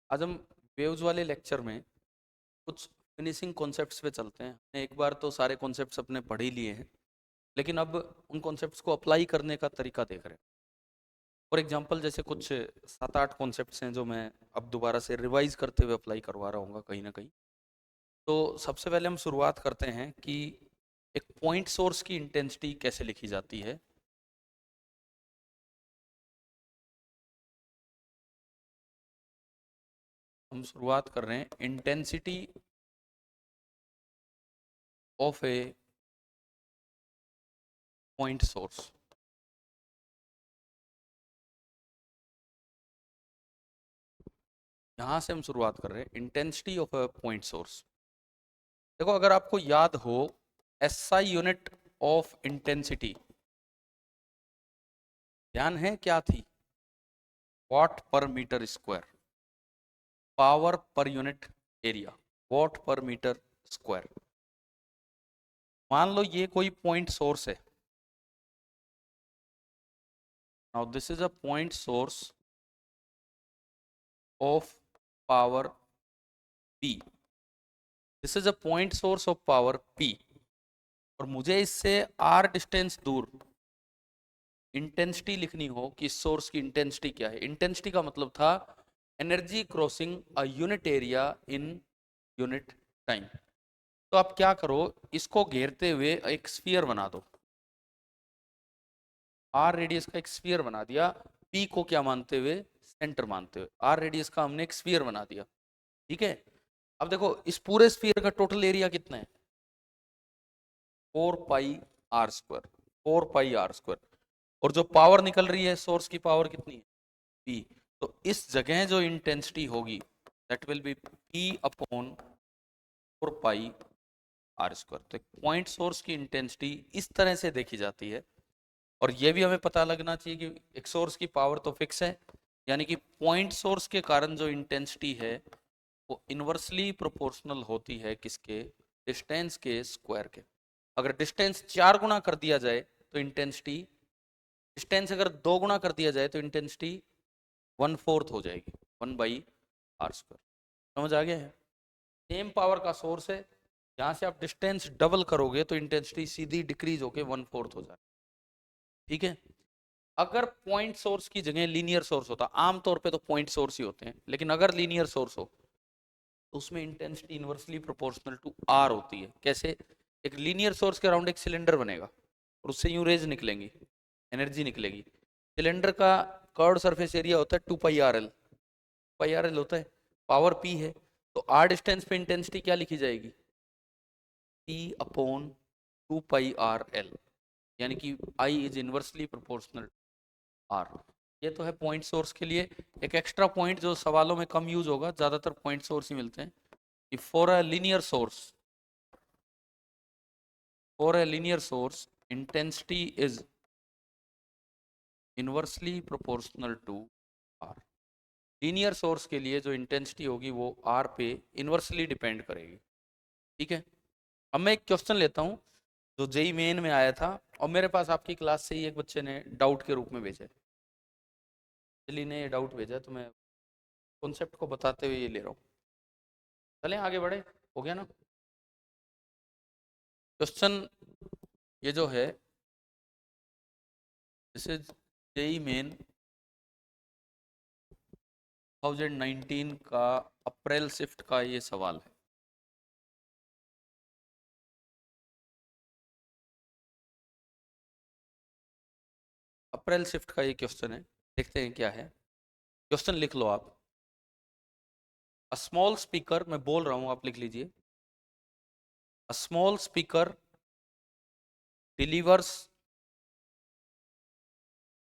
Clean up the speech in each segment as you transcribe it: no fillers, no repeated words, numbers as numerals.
आज हम वेव्स वाले लेक्चर में कुछ फिनिशिंग कॉन्सेप्ट्स पे चलते हैं। हमने एक बार तो सारे कॉन्सेप्ट्स अपने पढ़ ही लिए हैं, लेकिन अब उन कॉन्सेप्ट्स को अप्लाई करने का तरीका देख रहे हैं। फॉर एग्जांपल जैसे कुछ 7-8 कॉन्सेप्ट्स हैं जो मैं अब दोबारा से रिवाइज करते हुए अप्लाई करवा रहा हूँ कहीं ना कहीं। तो सबसे पहले हम शुरुआत करते हैं कि एक पॉइंट सोर्स की इंटेंसिटी कैसे लिखी जाती है। हम शुरुआत कर रहे हैं intensity of A point source. यहाँ से हम शुरुआत कर रहे हैं intensity of a point source. देखो, अगर आपको याद हो, एसआई यूनिट ऑफ इंटेंसिटी ध्यान है क्या थी? Watt per metre square. Power per unit area, watt per metre square. मान लो ये कोई पॉइंट सोर्स है। Now this is a point source of power P. This is a point source of power P, और मुझे इससे are distance दूर intensity लिखनी हो कि इस सोर्स की इंटेंसिटी क्या है। इंटेंसिटी का मतलब था energy crossing a unit area in unit time. तो आप क्या करो, इसको घेरते हुए एक स्फीयर बना दो। आर रेडियस का एक स्फीयर बना दिया, पी को क्या मानते हुए? सेंटर मानते हुए। आर रेडियस का हमने एक स्फीयर बना दिया, ठीक है। अब देखो, इस पूरे स्फीयर का टोटल एरिया कितना है? 4 pi R square. 4 pi R square. और जो पावर निकल रही है, सोर्स की पावर कितनी है? पी। तो इस जगह जो इंटेंसिटी होगी that will be P upon 4 pi R square. तो पॉइंट सोर्स की इंटेंसिटी इस तरह से देखी जाती है। और ये भी हमें पता लगना चाहिए कि एक सोर्स की पावर तो फिक्स है, यानी कि पॉइंट सोर्स के कारण जो इंटेंसिटी है वो इनवर्सली प्रोपोर्शनल होती है किसके? डिस्टेंस के स्क्वायर के। अगर डिस्टेंस 4 गुना कर दिया जाए तो इंटेंसिटी, डिस्टेंस अगर 2 गुना कर दिया जाए तो इंटेंसिटी 1/4 हो जाएगी, 1/r²। समझ आ गया है? सेम पावर का सोर्स है, यहाँ से आप डिस्टेंस डबल करोगे तो इंटेंसिटी सीधी डिक्रीज होके 1/4 हो जाए, ठीक है। अगर पॉइंट सोर्स की जगह लीनियर सोर्स होता, आमतौर पे तो पॉइंट सोर्स ही होते हैं, लेकिन अगर लीनियर सोर्स हो तो उसमें intensity inversely proportional to R होती है। कैसे? एक लीनियर सोर्स के अराउंड एक सिलेंडर बनेगा और उससे यूं रेज निकलेंगी, एनर्जी निकलेगी। सिलेंडर का कर्व सरफेस एरिया होता है 2 पाई आर एल होता है, पावर पी है। तो आर डिस्टेंस पे इंटेंसिटी क्या लिखी जाएगी? पी अपॉन 2 पाई आर एल, यानी कि I is inversely proportional are. ये तो है पॉइंट सोर्स के लिए। एक एक्स्ट्रा पॉइंट जो सवालों में कम यूज होगा, ज्यादातर पॉइंट सोर्स ही मिलते हैं, कि for a linear source, for a linear source intensity is inversely proportional to R. Linear source के लिए जो इंटेंसिटी होगी वो आर पे इनवर्सली डिपेंड करेगी, ठीक है। अब मैं एक क्वेश्चन लेता हूँ जो जेई मेन में आया था, और मेरे पास आपकी क्लास से ही एक बच्चे ने डाउट के रूप में भेजा है। दिल्ली ने ये डाउट भेजा, तो मैं कॉन्सेप्ट को बताते हुए ये ले रहा हूँ। चलें आगे बढ़े, हो गया ना क्वेश्चन? ये जो है, दिस इज जेई मेन 2019 का अप्रैल शिफ्ट का ये सवाल है। अप्रैल शिफ्ट का ये क्वेश्चन है, देखते हैं क्या है। क्वेश्चन लिख लो आप। अ स्मॉल स्पीकर, मैं बोल रहा हूं आप लिख लीजिए। A small speaker delivers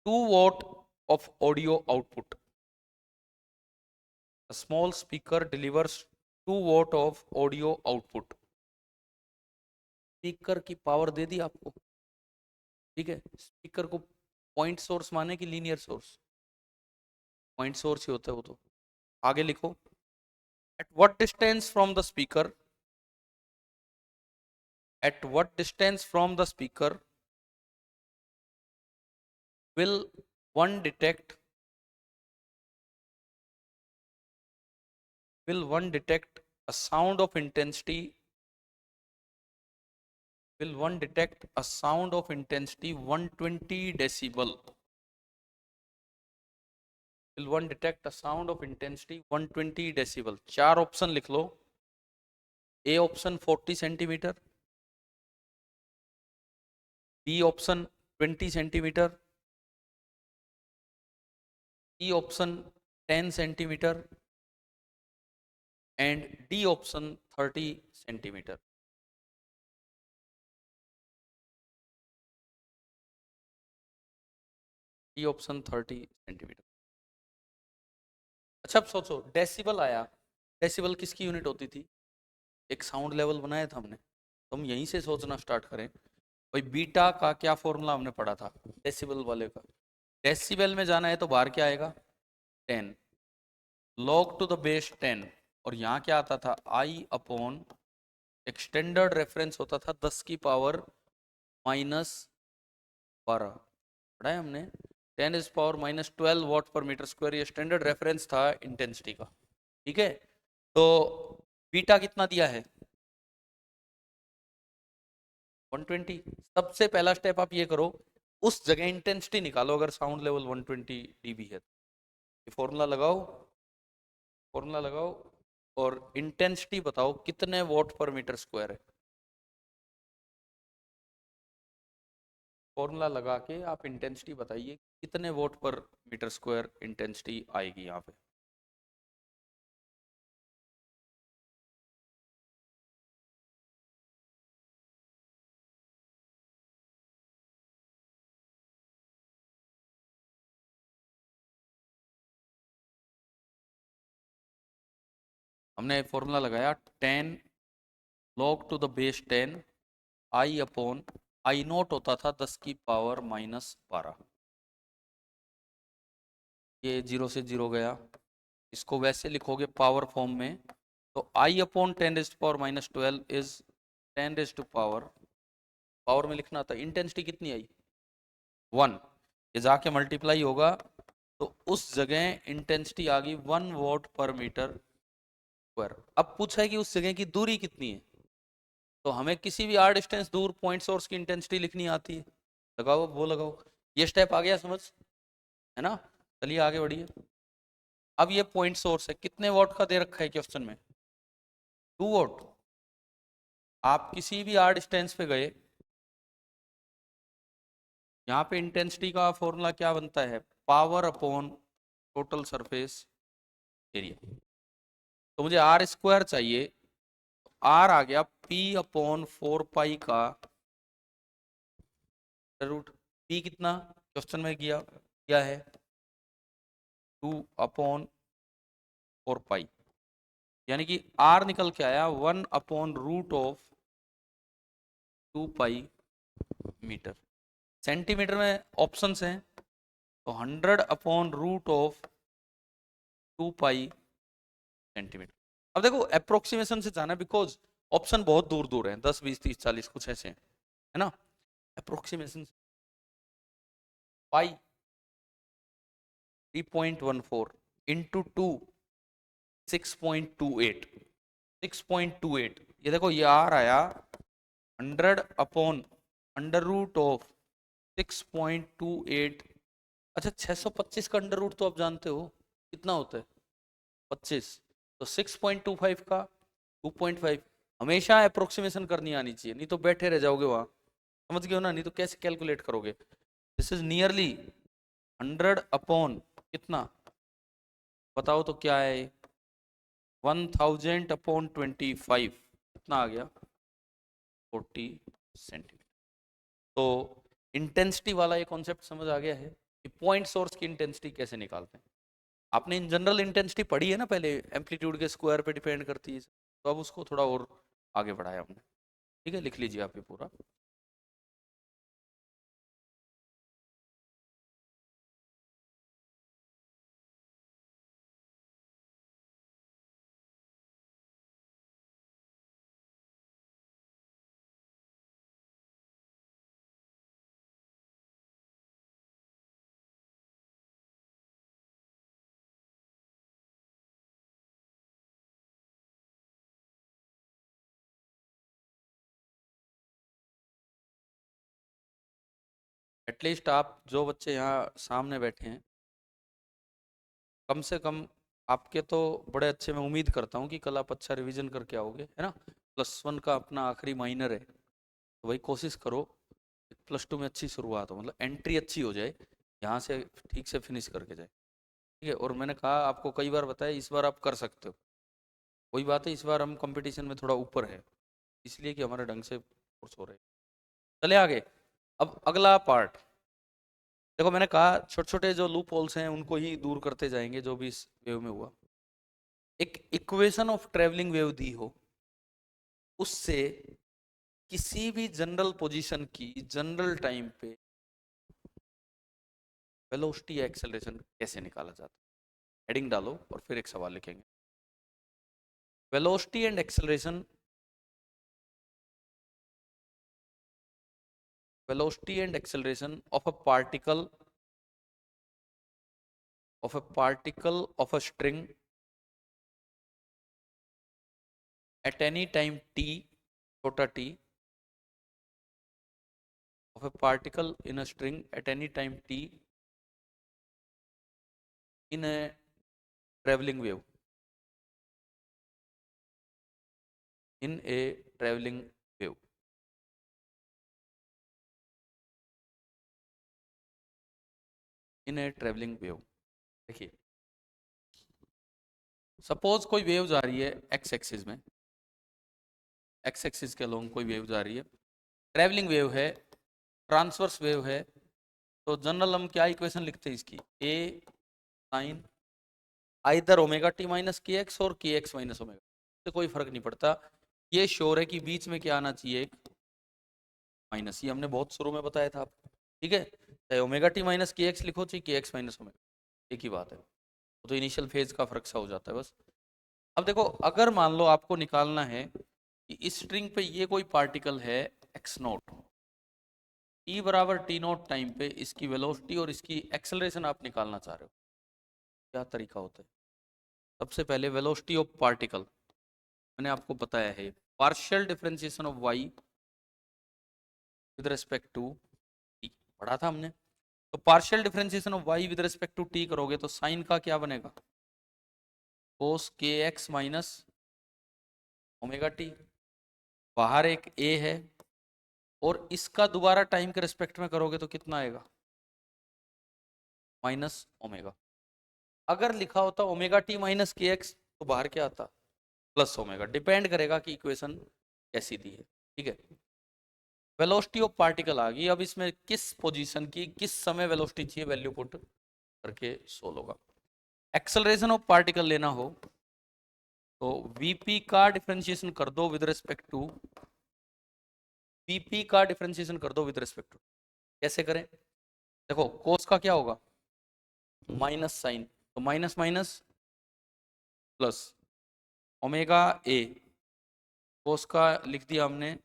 2 watt of audio output. A small speaker delivers 2 watt of audio output. Speaker की पावर दे दी आपको, ठीक है। स्पीकर को पॉइंट सोर्स माने कि लीनियर सोर्स? पॉइंट सोर्स ही होता है वो तो। आगे लिखो, at what distance from the speaker, at what distance from the speaker will one detect will one detect a sound of intensity will one detect a sound of intensity 120 decibel? Will one detect a sound of intensity 120 decibel? चार option लिख लो. A option 40 centimetre, B option 20 centimetre, E option 10 centimetre and D option 30 centimetre. D option 30 centimetre. अच्छा अब सोचो, decibel आया. Decibel किसकी unit होती थी? एक साउंड लेवल बनाया था हमने, तो हम यहीं से सोचना स्टार्ट करें. भाई बीटा का क्या फॉर्मूला हमने पढ़ा था डेसिबल वाले का? डेसिबल में जाना है तो बाहर क्या आएगा? 10 log टू द बेस 10. और यहाँ क्या आता था? आई अपॉन एक स्टैंडर्ड रेफरेंस होता था 10 की पावर -12. पढ़ा है हमने. 10 is power -12 what per metre square. ये स्टैंडर्ड रेफरेंस था इंटेंसिटी का. ठीक है. तो बीटा कितना दिया है? 120. सबसे पहला स्टेप आप ये करो, उस जगह इंटेंसिटी निकालो अगर साउंड लेवल 120 डीबी है. ये फॉर्मूला लगाओ, फॉर्मूला लगाओ और इंटेंसिटी बताओ कितने वॉट पर मीटर स्क्वायर है. फॉर्मूला लगा के आप इंटेंसिटी बताइए कितने what per metre square intensity आएगी यहाँ पे. हमने फॉर्मूला लगाया 10 log to the base 10 I upon I naught होता था 10 की पावर -12. ये जीरो से जीरो गया. इसको वैसे लिखोगे पावर फॉर्म में तो I upon 10 raise to power -12 is 10 raise to power. Power में लिखना था. इंटेंसिटी कितनी आई? 1. ये जाके मल्टीप्लाई होगा तो उस जगह इंटेंसिटी आ गई 1 वॉट पर मीटर स्क्वायर. अब पूछा है कि उस जगह की दूरी कितनी है, तो हमें किसी भी आर डिस्टेंस दूर पॉइंट सोर्स की इंटेंसिटी लिखनी आती है. लगाओ, वो लगाओ. ये स्टेप आ गया समझ, है ना? चलिए आगे बढ़िए. अब ये पॉइंट सोर्स है, कितने वॉट का दे रखा है क्वेश्चन में? 2 वॉट. आप किसी भी आर डिस्टेंस पे गए, यहाँ पे इंटेंसिटी का फॉर्मूला क्या बनता है? Power upon total surface area. तो मुझे आर स्क्वायर चाहिए. आर आ गया पी अपॉन 4 पाई का रूट. पी कितना क्वेश्चन में किया क्या है? 2/4 पाई. यानी कि आर निकल के आया 1/√2 पाई मीटर. सेंटीमीटर में ऑप्शंस हैं तो 100/√2 पाई सेंटीमीटर. अब देखो अप्रोक्सीमेशन से जाना, बिकॉज ऑप्शन बहुत दूर दूर हैं, 10 20 30 40 कुछ ऐसे हैं, है ना? अप्रोक्सीमेशन पाई 3.14 इंटू 2 6.28. 6.28. ये देखो ये आर आया 100/√6.28. अच्छा 625 का अंडर रूट तो आप जानते हो कितना होता है? 25. तो 6.25 का 2.5. हमेशा अप्रोक्सीमेशन करनी आनी चाहिए, नहीं तो बैठे रह जाओगे वहां. समझ गए हो ना? नहीं तो कैसे कैलकुलेट करोगे? दिस इज नियरली 100 कितना बताओ तो क्या है? 1000/25 कितना आ गया? 40 सेंटीमीटर. तो इंटेंसिटी वाला ये कॉन्सेप्ट समझ आ गया है कि पॉइंट सोर्स की इंटेंसिटी कैसे निकालते हैं. आपने इन जनरल इंटेंसिटी पढ़ी है ना पहले, एम्पलीट्यूड के स्क्वायर पे डिपेंड करती है, तो अब उसको थोड़ा और आगे बढ़ाया हमने. ठीक है, लिख लीजिए आप ये पूरा. एटलीस्ट आप जो बच्चे यहाँ सामने बैठे हैं, कम से कम आपके तो बड़े अच्छे, मैं उम्मीद करता हूँ कि कल आप अच्छा रिवीजन करके आओगे, है ना। +1 का अपना आखिरी माइनर है, तो वही कोशिश करो +2 में अच्छी शुरुआत हो, मतलब एंट्री अच्छी हो जाए, यहाँ से ठीक से फिनिश करके जाए, ठीक है। और मैंने कहा आपको कई बार बताया, इस बार आप कर सकते हो। वही बात है, इस बार हम कंपटीशन में थोड़ा ऊपर है, इसलिए कि हमारे ढंग से कोर्स हो रहे हैं। चले आगे। अब अगला पार्ट देखो, मैंने कहा छोटे छोटे जो लूप होल्स हैं उनको ही दूर करते जाएंगे, जो भी इस वेव में हुआ। एक इक्वेशन ऑफ ट्रेवलिंग वेव दी हो, उससे किसी भी जनरल पोजीशन की जनरल टाइम पे वेलोसिटी या एक्सेलरेशन कैसे निकाला जाता है। हेडिंग डालो और फिर एक सवाल लिखेंगे। Velocity and acceleration, velocity and acceleration of a particle of a string at any time t, छोटा t, of a particle in a string at any time t in a traveling wave, in a traveling wave, in a traveling wave। देखिए, suppose कोई wave जा रही है X axis में, X axis के along कोई wave जा रही है, ट्रैवलिंग वेव है, ट्रांसवर्स वेव है, तो जनरल हम क्या इक्वेशन लिखते हैं इसकी, A sine either omega T minus K X और के एक्स माइनस ओमेगा, से कोई फर्क नहीं पड़ता। ये श्योर है कि बीच में क्या आना चाहिए, एक माइनस, ये हमने बहुत शुरू में बताया था आपको, ठीक है। चाहे omega T minus K x लिखो, चाहे के एक्स माइनस ओमेगा, एक ही बात है। तो इनिशियल फेज का फर्क सा हो जाता है बस। अब देखो, अगर मान लो आपको निकालना है कि इस स्ट्रिंग पे ये कोई पार्टिकल है एक्स नोट, ई बराबर टी नोट टाइम पे इसकी वेलोसिटी और इसकी एक्सेलरेशन आप निकालना चाह रहे हो, क्या तरीका होता है। सबसे पहले वेलोसिटी ऑफ पार्टिकल मैंने आपको बताया है, partial differentiation of Y with respect to T, पढ़ा था हमने। तो partial differentiation of Y with respect to T करोगे तो साइन का क्या बनेगा, कोस K x minus omega T, बाहर एक ए है, और इसका दोबारा टाइम के रिस्पेक्ट में करोगे तो कितना आएगा, माइनस ओमेगा। अगर लिखा होता omega T minus K x तो बाहर क्या आता, प्लस ओमेगा। डिपेंड करेगा कि इक्वेशन कैसी दी है, ठीक है। वेलोसिटी ऑफ पार्टिकल आ गई, अब इसमें किस पोजीशन की किस समय वेलोसिटी चाहिए, वैल्यू पुट करके सोल्व होगा। एक्सेलरेशन ऑफ पार्टिकल लेना हो तो वीपी का डिफरेंशिएशन कर दो विद रिस्पेक्ट टू, वीपी का डिफरेंशिएशन कर दो विद रिस्पेक्ट टू। कैसे करें, देखो कोस का क्या होगा, माइनस साइन, तो minus minus plus omega A, cos का लिख दिया हमने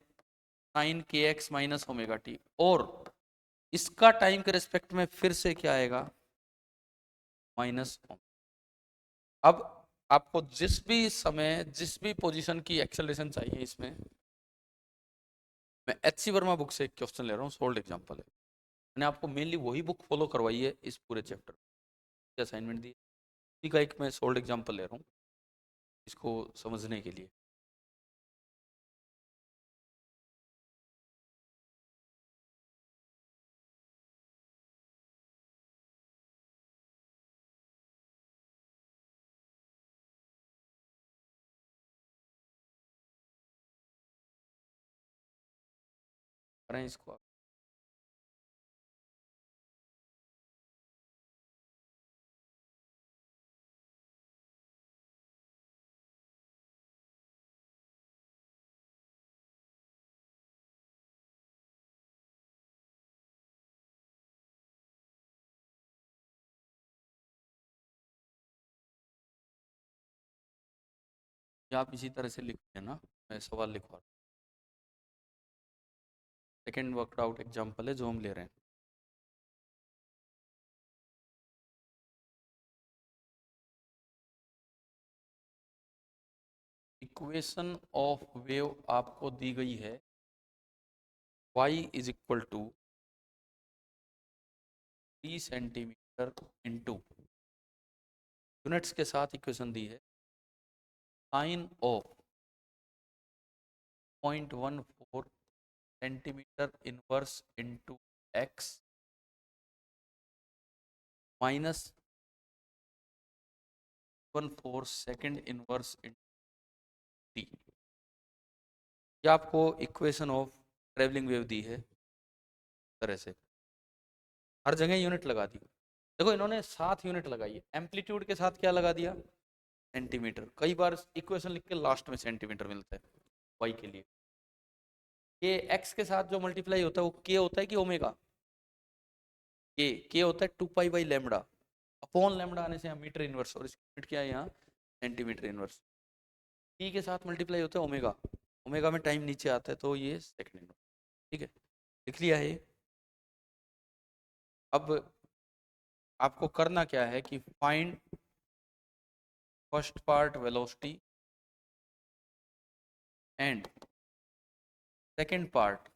साइन के एक्स माइनस ओमेगा टी, और इसका टाइम के रिस्पेक्ट में फिर से क्या आएगा, माइनस। अब आपको जिस भी समय जिस भी पोजीशन की एक्सेलरेशन चाहिए, इसमें मैं एच.सी. वर्मा बुक से एक क्वेश्चन ले रहा हूँ, सोल्ड एग्जांपल है। मैंने आपको मेनली वही बुक फॉलो करवाई है इस पूरे चैप्टर की, असाइनमेंट दी, इसी का एक मैं सोल्ड एग्जांपल ले रहा हूँ इसको समझने के लिए। करें इसको आप। या आप इसी तरह से लिखते हैं ना, मैं सवाल लिखवा, सेकेंड वर्कड आउट एग्जाम्पल है जो हम ले रहे हैं। इक्वेशन ऑफ वेव आपको दी गई है y is equal to 3 centimetre into, units के साथ इक्वेशन दी है, sine of 0.14 centimetre inverse into X minus 14 second inverse into T. ये आपको इक्वेशन ऑफ ट्रेवलिंग वेव दी है तरह से, हर जगह यूनिट लगा दी। देखो इन्होंने 7 यूनिट लगाई है, एम्पलीट्यूड के साथ क्या लगा दिया, सेंटीमीटर। कई बार इक्वेशन लिख के लास्ट में सेंटीमीटर मिलता है वाई के लिए। ये एक्स के साथ जो मल्टीप्लाई होता है वो के होता है कि ओमेगा, के होता है 2 पाई/लैम्डा, अपॉन लैम्डा आने से यहाँ मीटर इनवर्स, और इसकी यूनिट क्या है यहाँ, सेंटीमीटर इनवर्स। टी के साथ मल्टीप्लाई होता है ओमेगा, ओमेगा में टाइम नीचे आता है तो ये सेकंड इनवर्स। ठीक है, लिख लिया है। अब आपको करना क्या है कि find first part velocity and second part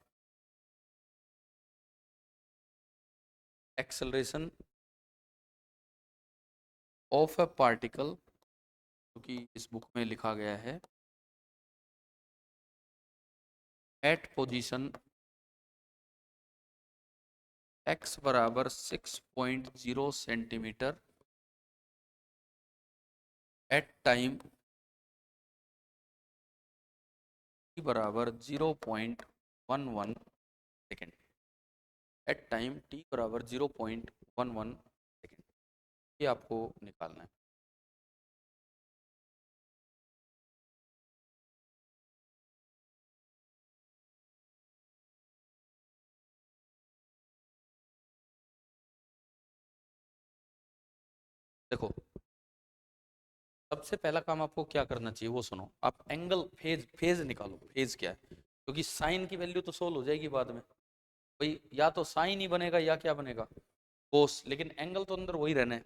acceleration of a particle, क्योंकि इस बुक में लिखा गया है एट पोजीशन x बराबर 6.0 सेंटीमीटर एट टाइम t बराबर 0.11 सेकेंड, एट टाइम t बराबर 0.11 सेकेंड। ये आपको निकालना है। देखो सबसे पहला काम आपको क्या करना चाहिए वो सुनो। आप एंगल फेज निकालो, फेज क्या है, क्योंकि साइन की वैल्यू तो सोल्व हो जाएगी बाद में भाई, या तो साइन ही बनेगा या क्या बनेगा, कोस, लेकिन एंगल तो अंदर वही रहना है।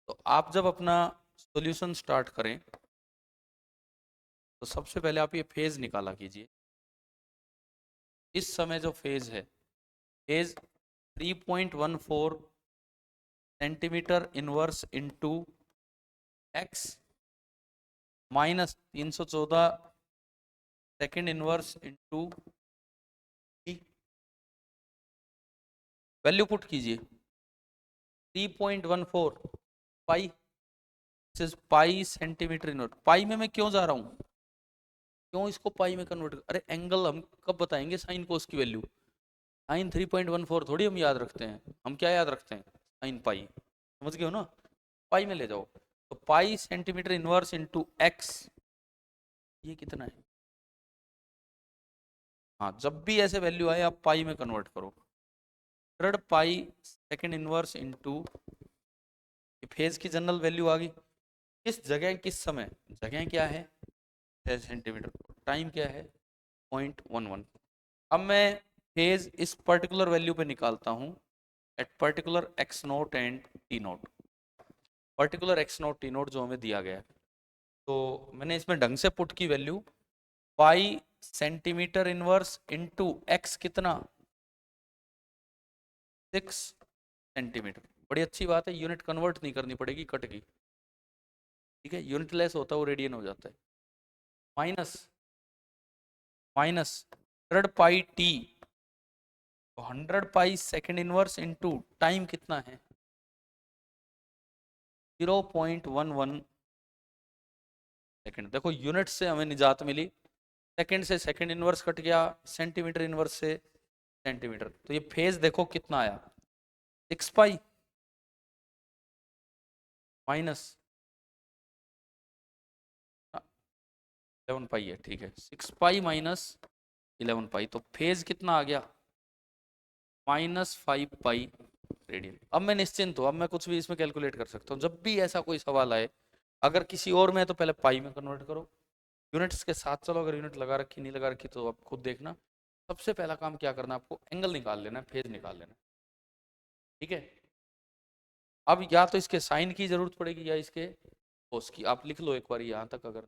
तो आप जब अपना सॉल्यूशन स्टार्ट करें तो सबसे पहले आप ये फेज निकाला कीजिए। इस समय जो फेज है, phase 3.14 centimetre inverse into X minus 314 second inverse into T, value put कीजिए 3.14 पाई, पाई सेंटीमीटर इनवर्स। पाई में मैं क्यों जा रहा हूँ, क्यों इसको पाई में कन्वर्ट, अरे एंगल हम कब बताएंगे साइन कोस की वैल्यू, साइन 3.14 थोड़ी हम याद रखते हैं, हम क्या याद रखते हैं, साइन पाई, समझ गए हो ना, पाई में ले जाओ। तो पाई सेंटीमीटर इनवर्स इंटू एक्स, ये कितना है, हाँ जब भी ऐसे वैल्यू आए आप पाई में कन्वर्ट करो। 1/3 पाई सेकेंड इनवर्स इंटू, फेज की जनरल वैल्यू आ गई, किस जगह किस समय, जगह क्या है 6 सेंटीमीटर, टाइम क्या है 0.11। अब मैं फेज इस पर्टिकुलर वैल्यू पे निकालता हूँ at particular x note and T note, particular x note T note जो हमें दिया गया है। तो मैंने इसमें ढंग से पुट की value pi centimetre inverse into x कितना 6 सेंटीमीटर। बड़ी अच्छी बात है, यूनिट कन्वर्ट नहीं करनी पड़ेगी, कट गई, ठीक है, यूनिट लेस होता है वो रेडियन हो जाता है। Minus minus 1/3 pi T, 100 pi second inverse into time कितना है 0.11 सेकेंड। देखो यूनिट से हमें निजात मिली, सेकेंड से सेकेंड इनवर्स कट गया, सेंटीमीटर इनवर्स से सेंटीमीटर, तो ये फेज देखो कितना आया 6 पाई माइनस 11 पाई है, ठीक है 6 पाई माइनस 11 पाई, तो फेज कितना आ गया -5 पाई रेडियन। अब मैं निश्चिंत हूँ, अब मैं कुछ भी इसमें कैलकुलेट कर सकता हूँ। जब भी ऐसा कोई सवाल आए, अगर किसी और में है तो पहले पाई में कन्वर्ट करो, यूनिट्स के साथ चलो, अगर यूनिट लगा रखी नहीं लगा रखी तो आप खुद देखना। सबसे पहला काम क्या करना है, आपको एंगल निकाल लेना है, फेज निकाल लेना है, ठीक है। अब या तो इसके साइन की जरूरत पड़ेगी या इसके कोस की, आप लिख लो एक बार यहाँ तक अगर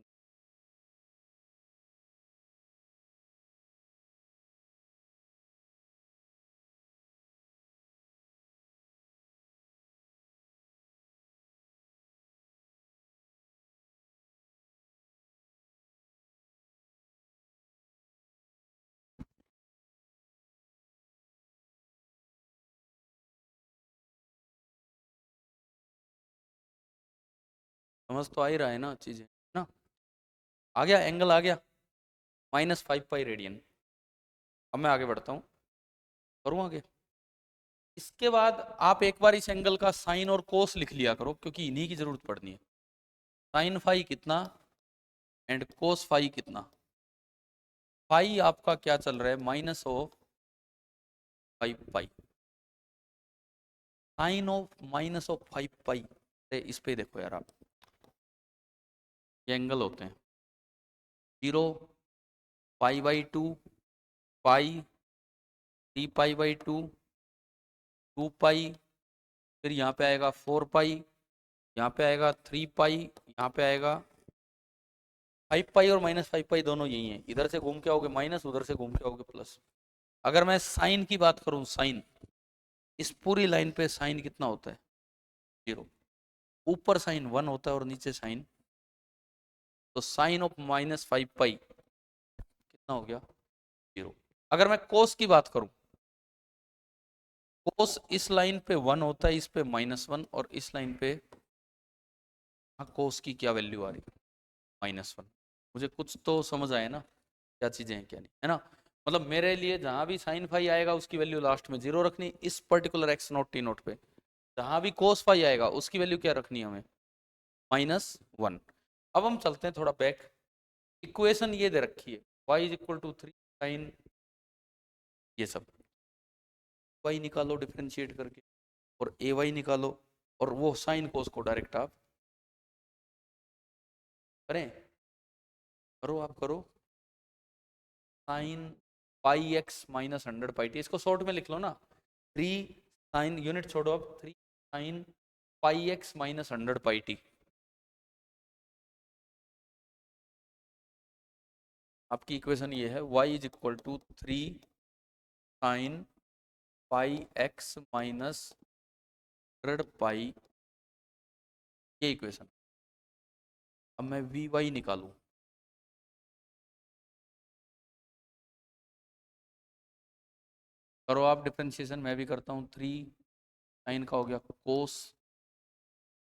समझ तो आ ही रहा है ना चीजें, ना? आ गया, एंगल आ गया, -5 पाई रेडियन। अब मैं आगे बढ़ता हूँ, करूँ आगे। इसके बाद आप एक बार इस एंगल का साइन और कोस लिख लिया करो, क्योंकि इन्हीं की जरूरत पड़नी है। साइन फाई कितना एंड कोस फाई कितना। फाई आपका क्या चल रहा है, -5 पाई। साइन ऑफ -5 पाई। इस पे देखो यार आप, ये एंगल होते हैं 0, पाई/2, पाई, 3 पाई/2, 2 पाई, फिर यहाँ पे आएगा 4 पाई, यहाँ पे आएगा 3 पाई, यहाँ पे आएगा 5 पाई, और -5 पाई दोनों यही हैं। इधर से घूम के आओगे माइनस, उधर से घूम के आओगे प्लस। अगर मैं साइन की बात करूं, साइन इस पूरी लाइन पे साइन कितना होता है, 0। ऊपर साइन 1 होता है और नीचे साइन, तो साइन ऑफ -5 पाई कितना हो गया, 0। अगर मैं कोस की बात करूं, कोस इस लाइन पे 1 होता है, इस पे -1, और इस लाइन पे कोस की क्या वैल्यू आ रही है, -1। मुझे कुछ तो समझ आया ना, क्या चीजें हैं क्या नहीं, है ना? मतलब मेरे लिए जहां भी साइन फाई आएगा उसकी वैल्यू लास्ट में 0 रखनी, इस पर्टिकुलर x0 t0 पे। जहां भी कोस फाई आएगा उसकी वैल्यू क्या रखनी है हमें, -1। अब हम चलते हैं थोड़ा बैक। इक्वेशन ये दे रखी है, y = 3 साइन, ये सब y निकालो डिफरेंशिएट करके, और ए वाई निकालो, और वो साइन कोस को डायरेक्ट आप करें, करो आप करो। Sine pi x -100 pi T, इसको शॉर्ट में लिख लो ना, 3 साइन, यूनिट छोड़ो अब, 3 sin πx -100 पाई टी। आपकी इक्वेशन ये है, y = 3 sin πx -100 पाई, ये इक्वेशन। अब मैं वी वाई निकालूं, करो आप डिफरेंशिएशन, मैं भी करता हूँ। 3 sin का हो गया कोस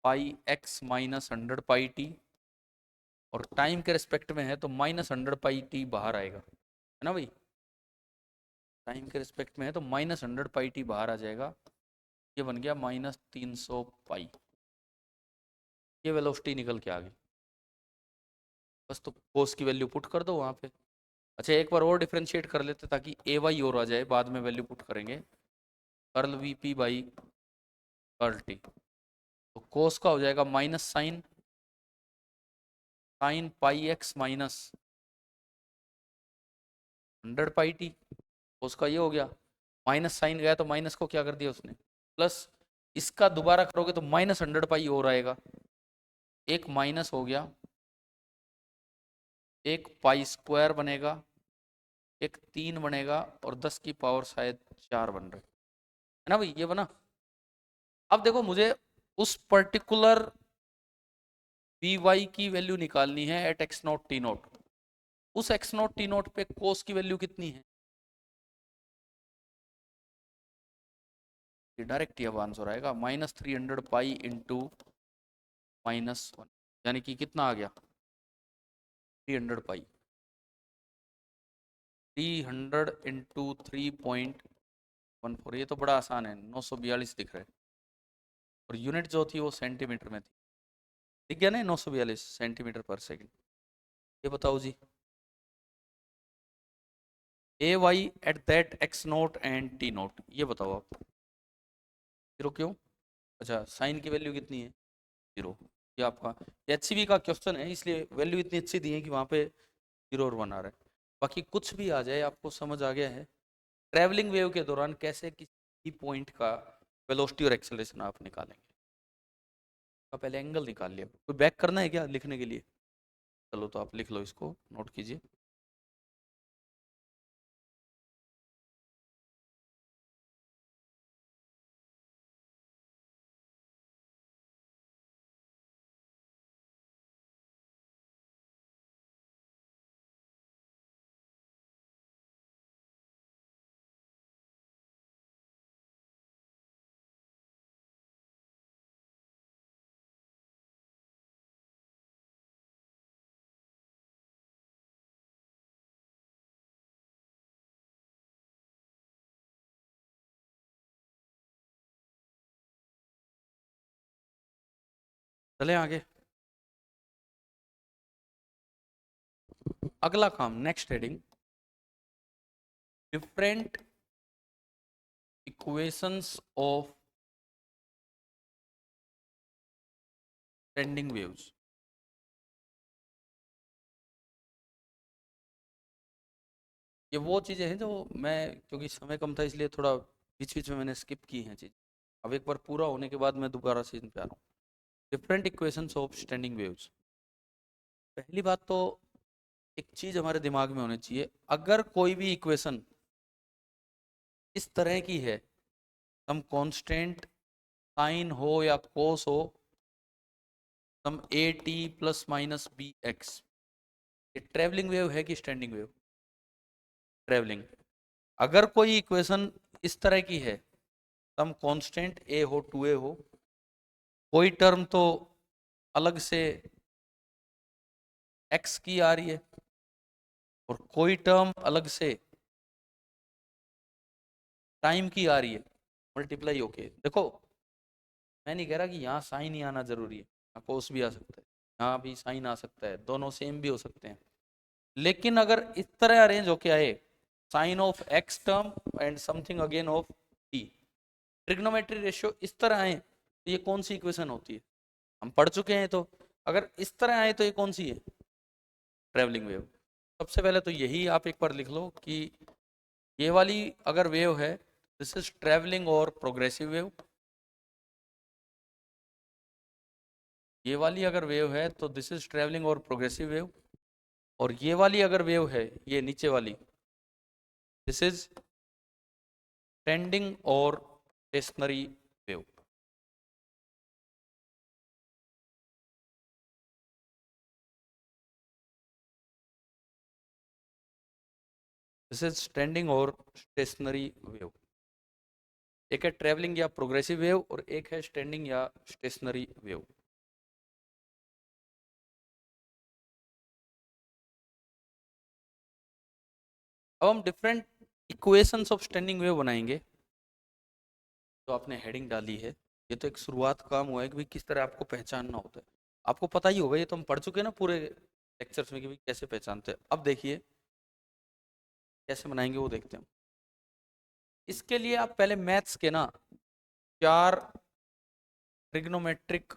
पाई एक्स -100 पाई टी, और टाइम के रिस्पेक्ट में है तो -100 पाई टी बाहर आएगा, है ना भाई? टाइम के रिस्पेक्ट में है तो -100 पाई टी बाहर आ जाएगा। ये बन गया -300 पाई। ये वेलोसिटी निकल के आ गई। बस तो कोस की वैल्यू पुट कर दो वहां पे। अच्छा, एक बार और डिफरेंशिएट कर लेते ताकि ए वाई और आ जाए, बाद में वैल्यू पुट करेंगे। Curl V P by curl T, तो कोस का हो जाएगा minus sine pi x -100 pi T. उसका ये हो गया, माइनस साइन गया तो माइनस को क्या कर दिया उसने, प्लस। इसका दोबारा करोगे तो -100 पाई और आएगा, एक माइनस हो गया, एक पाई स्क्वायर बनेगा, एक 3 बनेगा, और 10 की पावर शायद 4 बन रहे, है ना भाई? ये बना। अब देखो, मुझे उस पर्टिकुलर वी वाई की वैल्यू निकालनी है एट x0 t0। उस x0 t0 पे कोस की वैल्यू कितनी है, ये डायरेक्ट ही अब आंसर आएगा, -300 पाई इंटू -1, यानी कि कितना आ गया, 300 पाई। 300 इंटू 3.14, ये तो बड़ा आसान है, 942 दिख रहा है, और यूनिट जो थी वो सेंटीमीटर में थी। दिख गया ना, 942 सेंटीमीटर पर सेकंड। ये बताओ जी, A Y at that x0 and t0, ये बताओ आप। 0 क्यों? अच्छा, साइन की वैल्यू कितनी है, 0। ये आपका एचसीवी का क्वेश्चन है, इसलिए वैल्यू इतनी अच्छी दी है कि वहाँ पे 0 और 1 आ रहा है। बाकी कुछ भी आ जाए, आपको समझ आ गया है ट्रैवलिंग वेव के दौरान कैसे किसी पॉइंट का वेलोसिटी और एक्सेलरेशन आप निकालेंगे। तो पहले एंगल निकाल लिया, कोई बैक करना है क्या लिखने के लिए? चलो तो आप लिख लो, इसको नोट कीजिए। चले आगे। अगला काम, next heading, different equations of standing waves. ये वो चीजें हैं जो मैं, क्योंकि समय कम था इसलिए थोड़ा बीच बीच में मैंने स्किप की हैं चीज। अब एक बार पूरा होने के बाद मैं दोबारा से इन पे आ रहा हूँ। Different equations of standing waves. पहली बात तो एक चीज हमारे दिमाग में होनी चाहिए, अगर कोई भी इक्वेशन इस तरह की है, सम कांस्टेंट साइन हो या कोस हो, some A T plus minus B X, ये ट्रेवलिंग वेव है कि स्टैंडिंग वेव? ट्रेवलिंग। अगर कोई इक्वेशन इस तरह की है, सम कांस्टेंट ए हो, टू ए हो, कोई टर्म तो अलग से एक्स की आ रही है और कोई टर्म अलग से टाइम की आ रही है, मल्टीप्लाई होके। देखो, मैं नहीं कह रहा कि यहाँ साइन ही आना जरूरी है, यहाँ कोस भी आ सकता है, यहाँ भी साइन आ सकता है, दोनों सेम भी हो सकते हैं। लेकिन अगर इस तरह अरेंज होके आए, sine of X term and something again of T, trigonometry ratio इस तरह आए, तो ये कौन सी इक्वेशन होती है? हम पढ़ चुके हैं, तो अगर इस तरह आए तो ये कौन सी है? Travelling wave. सबसे पहले तो यही आप एक बार लिख लो कि ये वाली अगर वेव है, दिस इज ट्रेवलिंग और प्रोग्रेसिव वेव। ये वाली अगर वेव है तो दिस इज ट्रेवलिंग और प्रोग्रेसिव वेव। और ये वाली अगर वेव है, ये नीचे वाली, दिस इज टेंडिंग और stationary wave. This is standing और स्टेशनरी वेव। एक है ट्रेवलिंग या प्रोग्रेसिव वेव और एक है स्टैंडिंग या स्टेशनरी वेव। अब हम different equations of standing wave बनाएंगे। तो आपने हेडिंग डाली है, ये तो एक शुरुआत काम हुआ है कि भाई किस तरह आपको पहचानना होता है। आपको पता ही होगा, ये तो हम पढ़ चुके हैं ना पूरे लेक्चर्स में कि भाई कैसे पहचानते हैं। अब देखिए कैसे बनाएंगे वो देखते हैं। इसके लिए आप पहले मैथ्स के ना 4 ट्रिग्नोमेट्रिक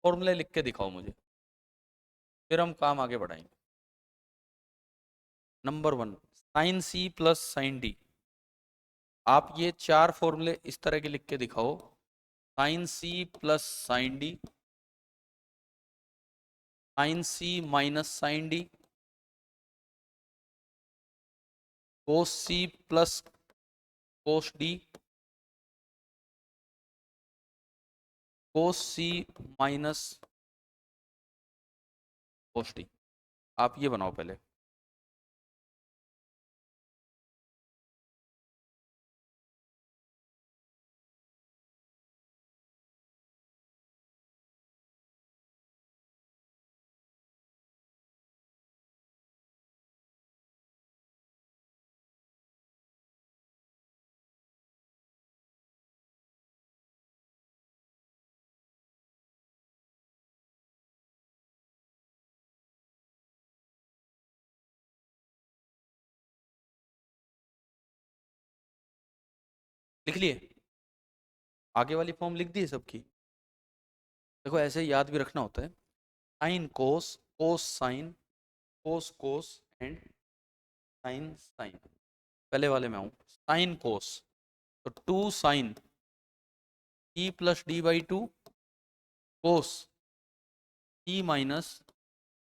फॉर्मूले लिख के दिखाओ मुझे, फिर हम काम आगे बढ़ाएंगे। Number 1, sine C plus sine D. आप ये 4 फॉर्मूले इस तरह के लिख के दिखाओ, sine C plus sine D, sine C minus sine D, cos C plus cos D, cos C minus cos D. आप ये बनाओ पहले। लिख लिए? आगे वाली फॉर्म लिख दी है सबकी? देखो ऐसे याद भी रखना होता है, sine cos, cos sine, cos cos and sine sine. पहले वाले में आऊं, साइन कोस, तो 2 sine T plus D by 2, cos T minus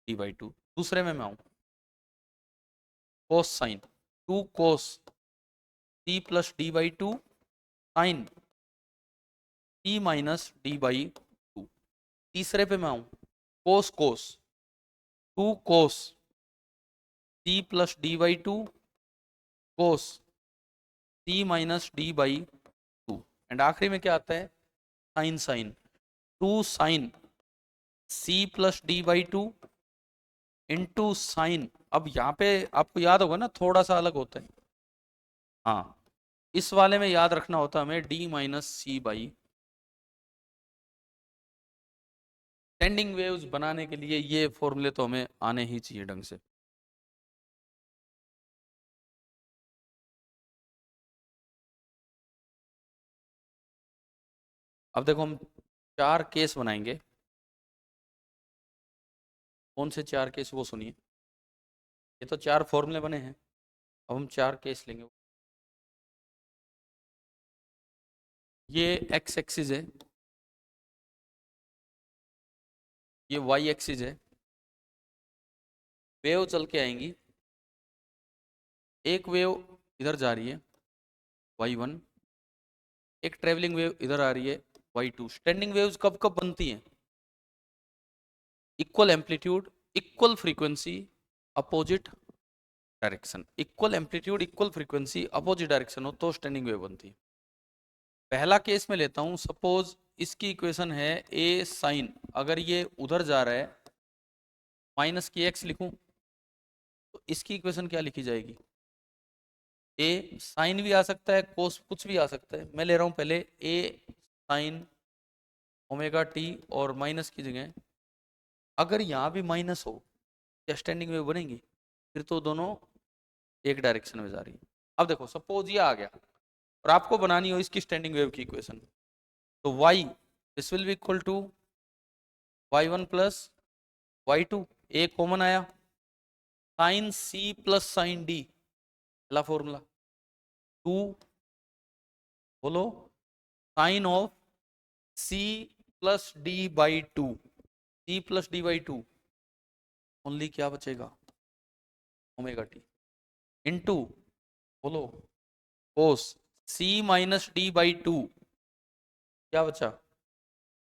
D by 2। दूसरे में मैं आऊं, cos sine, 2 cos T plus D by 2, sine T minus D by 2। तीसरे पे मैं आऊं, cos cos, 2 cos T plus D by 2, cos T minus D by 2। And आखिरी में क्या आता है? Sine sine, 2 sine C plus D by 2 into sine. अब यहाँ पे आपको याद होगा ना, थोड़ा सा अलग होता है। हाँ, इस वाले में याद रखना होता है हमें D minus C by standing waves बनाने के लिए ये फॉर्मूले तो हमें आने ही चाहिए ढंग से। अब देखो हम 4 केस बनाएंगे। कौन से 4 केस वो सुनिए। ये तो 4 फॉर्मूले बने हैं, अब हम 4 केस लेंगे। ये एक्स एक्सिस है, ये वाई एक्सिस है। वेव चल के आएंगी, एक वेव इधर जा रही है y1, एक ट्रेवलिंग वेव इधर आ रही है y2। स्टैंडिंग वेव्स कब कब बनती हैं? Equal amplitude, equal frequency, opposite direction. Equal amplitude, equal frequency, opposite direction हो तो स्टैंडिंग वेव बनती है। पहला केस में लेता हूं, सपोज इसकी इक्वेशन है a साइन, अगर ये उधर जा रहा है माइनस के एक्स लिखूं तो इसकी इक्वेशन क्या लिखी जाएगी? ए साइन भी आ सकता है, कोस कुछ भी आ सकता है। मैं ले रहा हूं पहले ए साइन ओमेगा टी, और माइनस की जगह अगर यहां भी माइनस हो, क्या स्टैंडिंग वेव बनेगी? फिर तो दोनों एक डायरेक्शन में जा रही है। अब देखो सपोज ये आ गया और आपको बनानी हो इसकी स्टैंडिंग वेव की इक्वेशन, तो y this will be equal to y1 plus y2। A common आया, sine C plus sine D, पहला फॉर्मूला। 2 बोलो sine of C plus D by 2, C plus D by 2, only क्या बचेगा? Omega T into बोलो cos C minus D by 2, क्या बचा?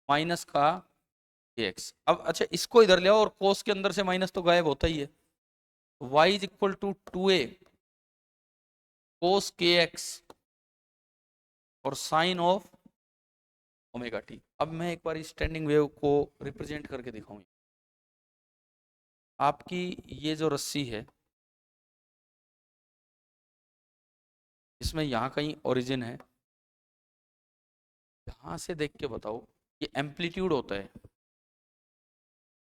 Minus का x. अब अच्छा इसको इधर ले आओ, और कोस के अंदर से माइनस तो गायब होता ही है। y is equal to 2a cos K X और साइन ऑफ ओमेगा टी। अब मैं एक बार स्टैंडिंग वेव को रिप्रेजेंट करके दिखाऊंगी। आपकी ये जो रस्सी है, इसमें यहाँ कहीं ओरिजिन है, यहाँ से देख के बताओ ये एम्पलीट्यूड होता है।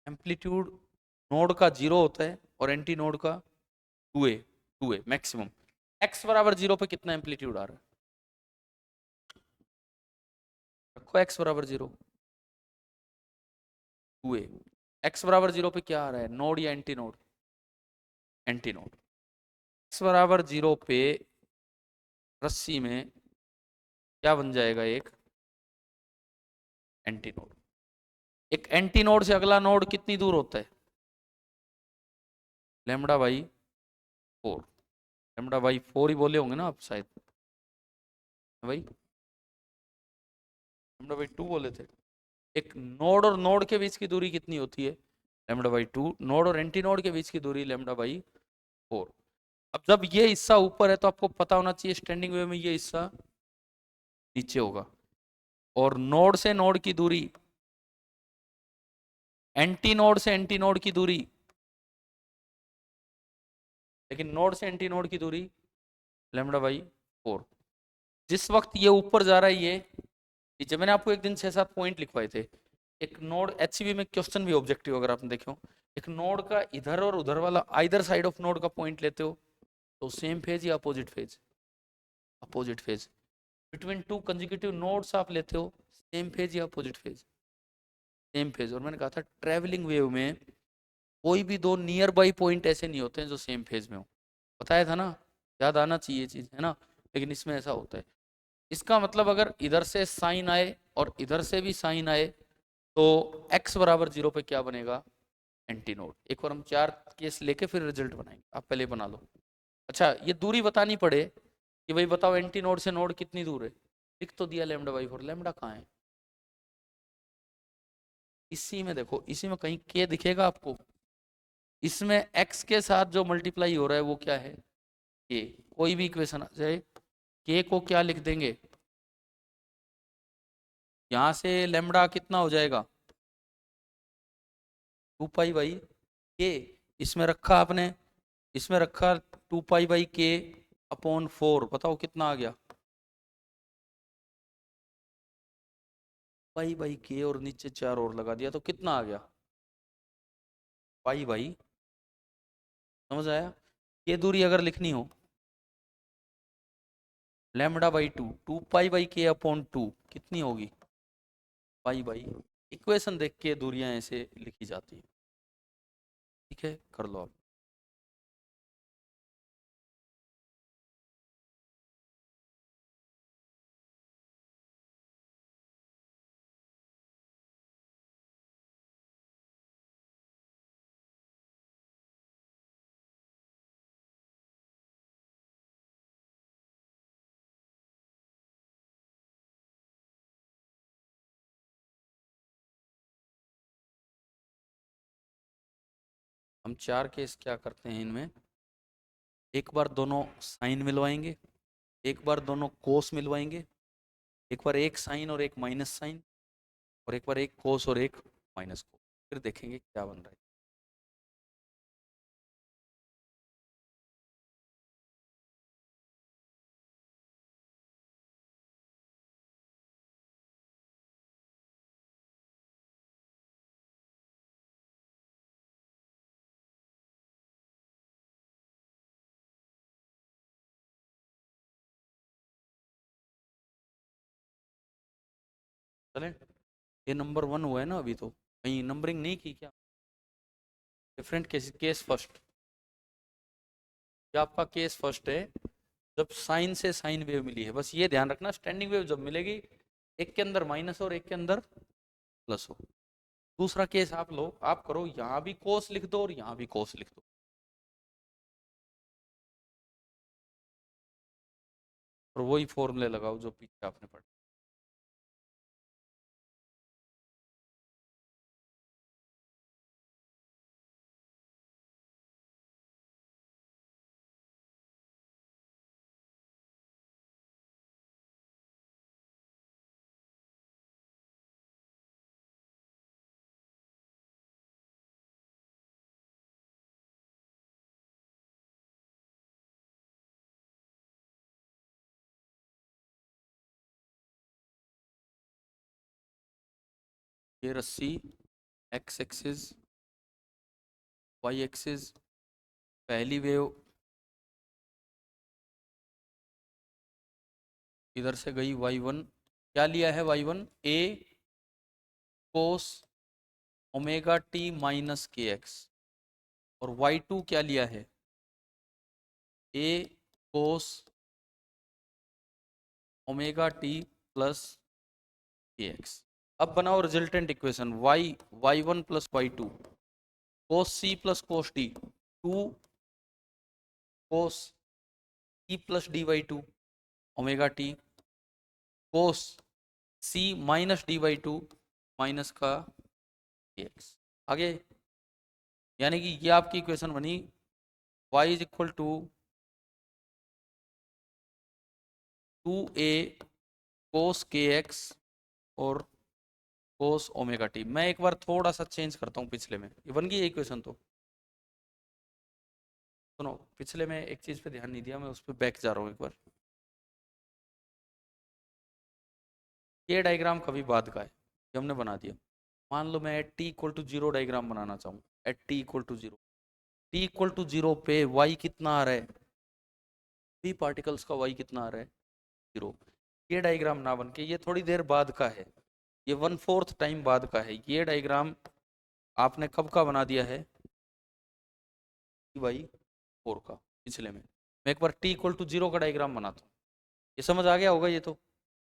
एम्पलीट्यूड नोड का 0 होता है और एंटी नोड का 2a मैक्सिमम। x बराबर 0 पे कितना एम्पलीट्यूड आ रहा है? रखो x बराबर 0, 2a। x बराबर 0 पे क्या आ रहा है, नोड या anti node? Anti node. x बराबर 0 पे रस्सी में क्या बन जाएगा? एक एंटी नोड। एक एंटी नोड से अगला नोड कितनी दूर होता है? Lambda by 4। लैम्बडा बाई 4 ही बोले होंगे ना आप शायद, भाई लैम्बडा बाई 2 बोले थे। एक नोड और नोड के बीच की दूरी कितनी होती है? Lambda by 2। नोड और एंटी नोड के बीच की दूरी लैम्बडा बाई 4। अब जब ये हिस्सा ऊपर है तो आपको पता होना चाहिए स्टैंडिंग वेव में ये हिस्सा नीचे होगा। और नोड से नोड की दूरी, एंटी नोड से एंटी नोड की दूरी, लेकिन नोड से एंटी नोड की दूरी लैम्बडा बाई 4। जिस वक्त ये ऊपर जा रहा है, ये जब मैंने आपको एक दिन 6-7 पॉइंट लिखवाए थे, एक नोड एचसीबी में क्वेश्चन भी ऑब्जेक्टिव अगर आपने देखे हो, एक नोड का इधर और उधर वाला आइदर साइड ऑफ नोड का पॉइंट लेते हो तो सेम फेज या opposite phase? Opposite phase. Between two consecutive nodes आप लेते हो, सेम फेज या अपोजिट फेज? Same phase. और मैंने कहा था ट्रैवलिंग वेव में कोई भी दो नियर बाई पॉइंट ऐसे नहीं होते हैं जो सेम फेज में हो। बताया था ना, याद आना चाहिए चीज, है ना? लेकिन इसमें ऐसा होता है। इसका मतलब अगर इधर से साइन आए और इधर से भी साइन आए तो x बराबर 0 पे क्या बनेगा? Anti node. एक बार हम 4 केस लेके फिर रिजल्ट बनाएंगे, आप पहले बना लो। अच्छा ये दूरी बतानी पड़े कि भाई बताओ एंटी नोड से नोड कितनी दूर है? लिख तो दिया लैम्बडा बाई 4, लैम्बडा कहाँ है? इसी में देखो, इसी में कहीं के दिखेगा आपको? इसमें x के साथ जो मल्टीप्लाई हो रहा है वो क्या है? के। कोई भी इक्वेशन आ जाए, के को क्या लिख देंगे? यहां से लेमड़ा कितना हो जाएगा? 2 पाई बाई के। इसमें रखा आपने, इसमें रखा 2 पाई बाई के अपॉन 4। बताओ कितना आ गया? पाई बाई के और नीचे 4 और लगा दिया तो कितना आ गया, पाई बाई, समझ आया। ये दूरी अगर लिखनी हो लैम्बडा बाई 2, 2 पाई बाई के अपॉन 2 कितनी होगी, पाई बाई। इक्वेशन देख के दूरियां ऐसे लिखी जाती है। ठीक है, कर लो आप। हम 4 केस क्या करते हैं इनमें, एक बार दोनों साइन मिलवाएंगे, एक बार दोनों कोस मिलवाएंगे, एक बार एक साइन और एक माइनस साइन, और एक बार एक कोस और एक माइनस कोस, फिर देखेंगे क्या बन रहा है। चले, ये नंबर 1 हुआ है ना अभी, तो कहीं नंबरिंग नहीं की क्या, डिफरेंट केस, केस फर्स्ट, ये आपका केस फर्स्ट है, जब साइन से साइन वेव मिली है। बस ये ध्यान रखना, स्टैंडिंग वेव जब मिलेगी एक के अंदर माइनस और एक के अंदर प्लस हो। दूसरा केस आप लो, आप करो, यहाँ भी कोस लिख दो और यहाँ भी कोस लिख दो, और वही फॉर्मूले लगाओ जो पीछे आपने पढ़ा। ये रस्सी एक्स एक्सिस, वाई एक्सिस, पहली वेव इधर से गई y1, क्या लिया है y1, a cos omega T minus K X, और y2 क्या लिया है, a cos omega T plus K X. अब बनाओ resultant equation, y1 plus y2 cos C plus cos D, 2 cos T plus D by 2 omega T, cos C minus D by 2 minus का X. आगे, यानी कि ये आपकी equation बनी, y is equal to 2a cos K X और कोस omega T. मैं एक बार थोड़ा सा चेंज करता हूँ, पिछले में ये बन गई इक्वेशन, तो सुनो, पिछले में एक चीज पे ध्यान नहीं दिया, मैं उस पर बैक जा रहा हूँ एक बार। ये डायग्राम कभी बाद का है, ये हमने बना दिया। मान लो मैं at T equal to zero diagram बनाना चाहूँ, at T equal to zero, T equal to zero पे वाई कितना आ रहा है, पी पार्टिकल्स का वाई कितना आ रहा है, जीरो। ये डायग्राम ना बन के, ये थोड़ी देर बाद का है, ये 1/4 टाइम बाद का है। ये डायग्राम आपने कब का बना दिया है, बाई 4 का, पिछले में। मैं एक बार टी इक्वल टू जीरो का डायग्राम बनाता हूँ, ये समझ आ गया होगा ये तो।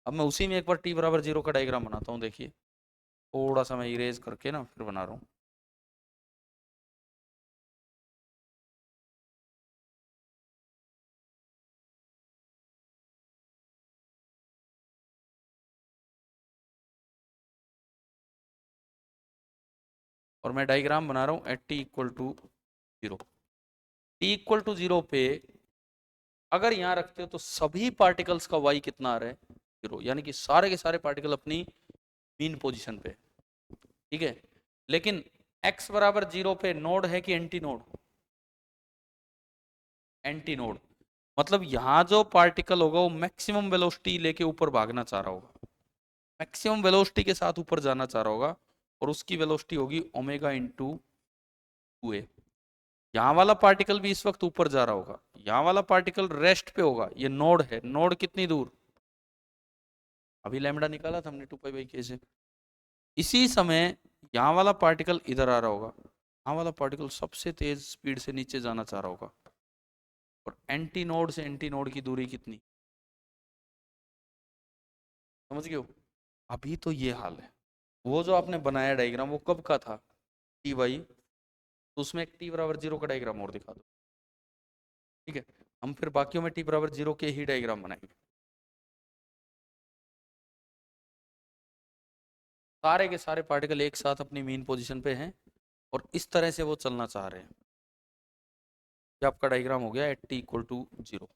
अब मैं उसी में एक बार टी बराबर जीरो का डायग्राम बनाता हूँ, देखिए थोड़ा सा मैं इरेज करके ना फिर बना रहा हूँ। और मैं डायग्राम बना रहा हूँ at T equal to zero. T equal to zero पे अगर यहाँ रखते हो तो सभी पार्टिकल्स का वाई कितना आ रहा है, जीरो, यानी कि सारे के सारे पार्टिकल अपनी मीन पोजीशन पे। ठीक है, लेकिन x बराबर जीरो पे नोड है कि एंटी नोड, एंटी नोड, मतलब यहाँ जो पार्टिकल होगा वो मैक्सिमम वेलोसिटी लेके ऊपर भागना चाह रहा होगा। मैक्सिमम वेलोसिटी के साथ ऊपर जाना चाह रहा होगा और उसकी वेलोसिटी होगी ओमेगा इंटू 2a। यहाँ वाला पार्टिकल भी इस वक्त ऊपर जा रहा होगा, यहाँ वाला पार्टिकल रेस्ट पे होगा, ये नोड है, नोड कितनी दूर, अभी लैम्डा निकाला था हमने 2π/k से। इसी समय यहाँ वाला पार्टिकल इधर आ रहा होगा, यहाँ वाला पार्टिकल सबसे तेज स्पीड से नीचे जाना चाह रहा होगा, और एंटी नोड से एंटी नोड की दूरी कितनी, समझ गए हो। अभी तो ये हाल है। वो जो आपने बनाया डायग्राम वो कब का था, T/, तो उसमें एक t=0 का डायग्राम और दिखा दो, ठीक है। हम फिर बाकियों में t=0 के ही डायग्राम बनाएंगे। सारे के सारे पार्टिकल एक साथ अपनी मीन पोजीशन पे हैं और इस तरह से वो चलना चाह रहे हैं। ये आपका डायग्राम हो गया एट t=0।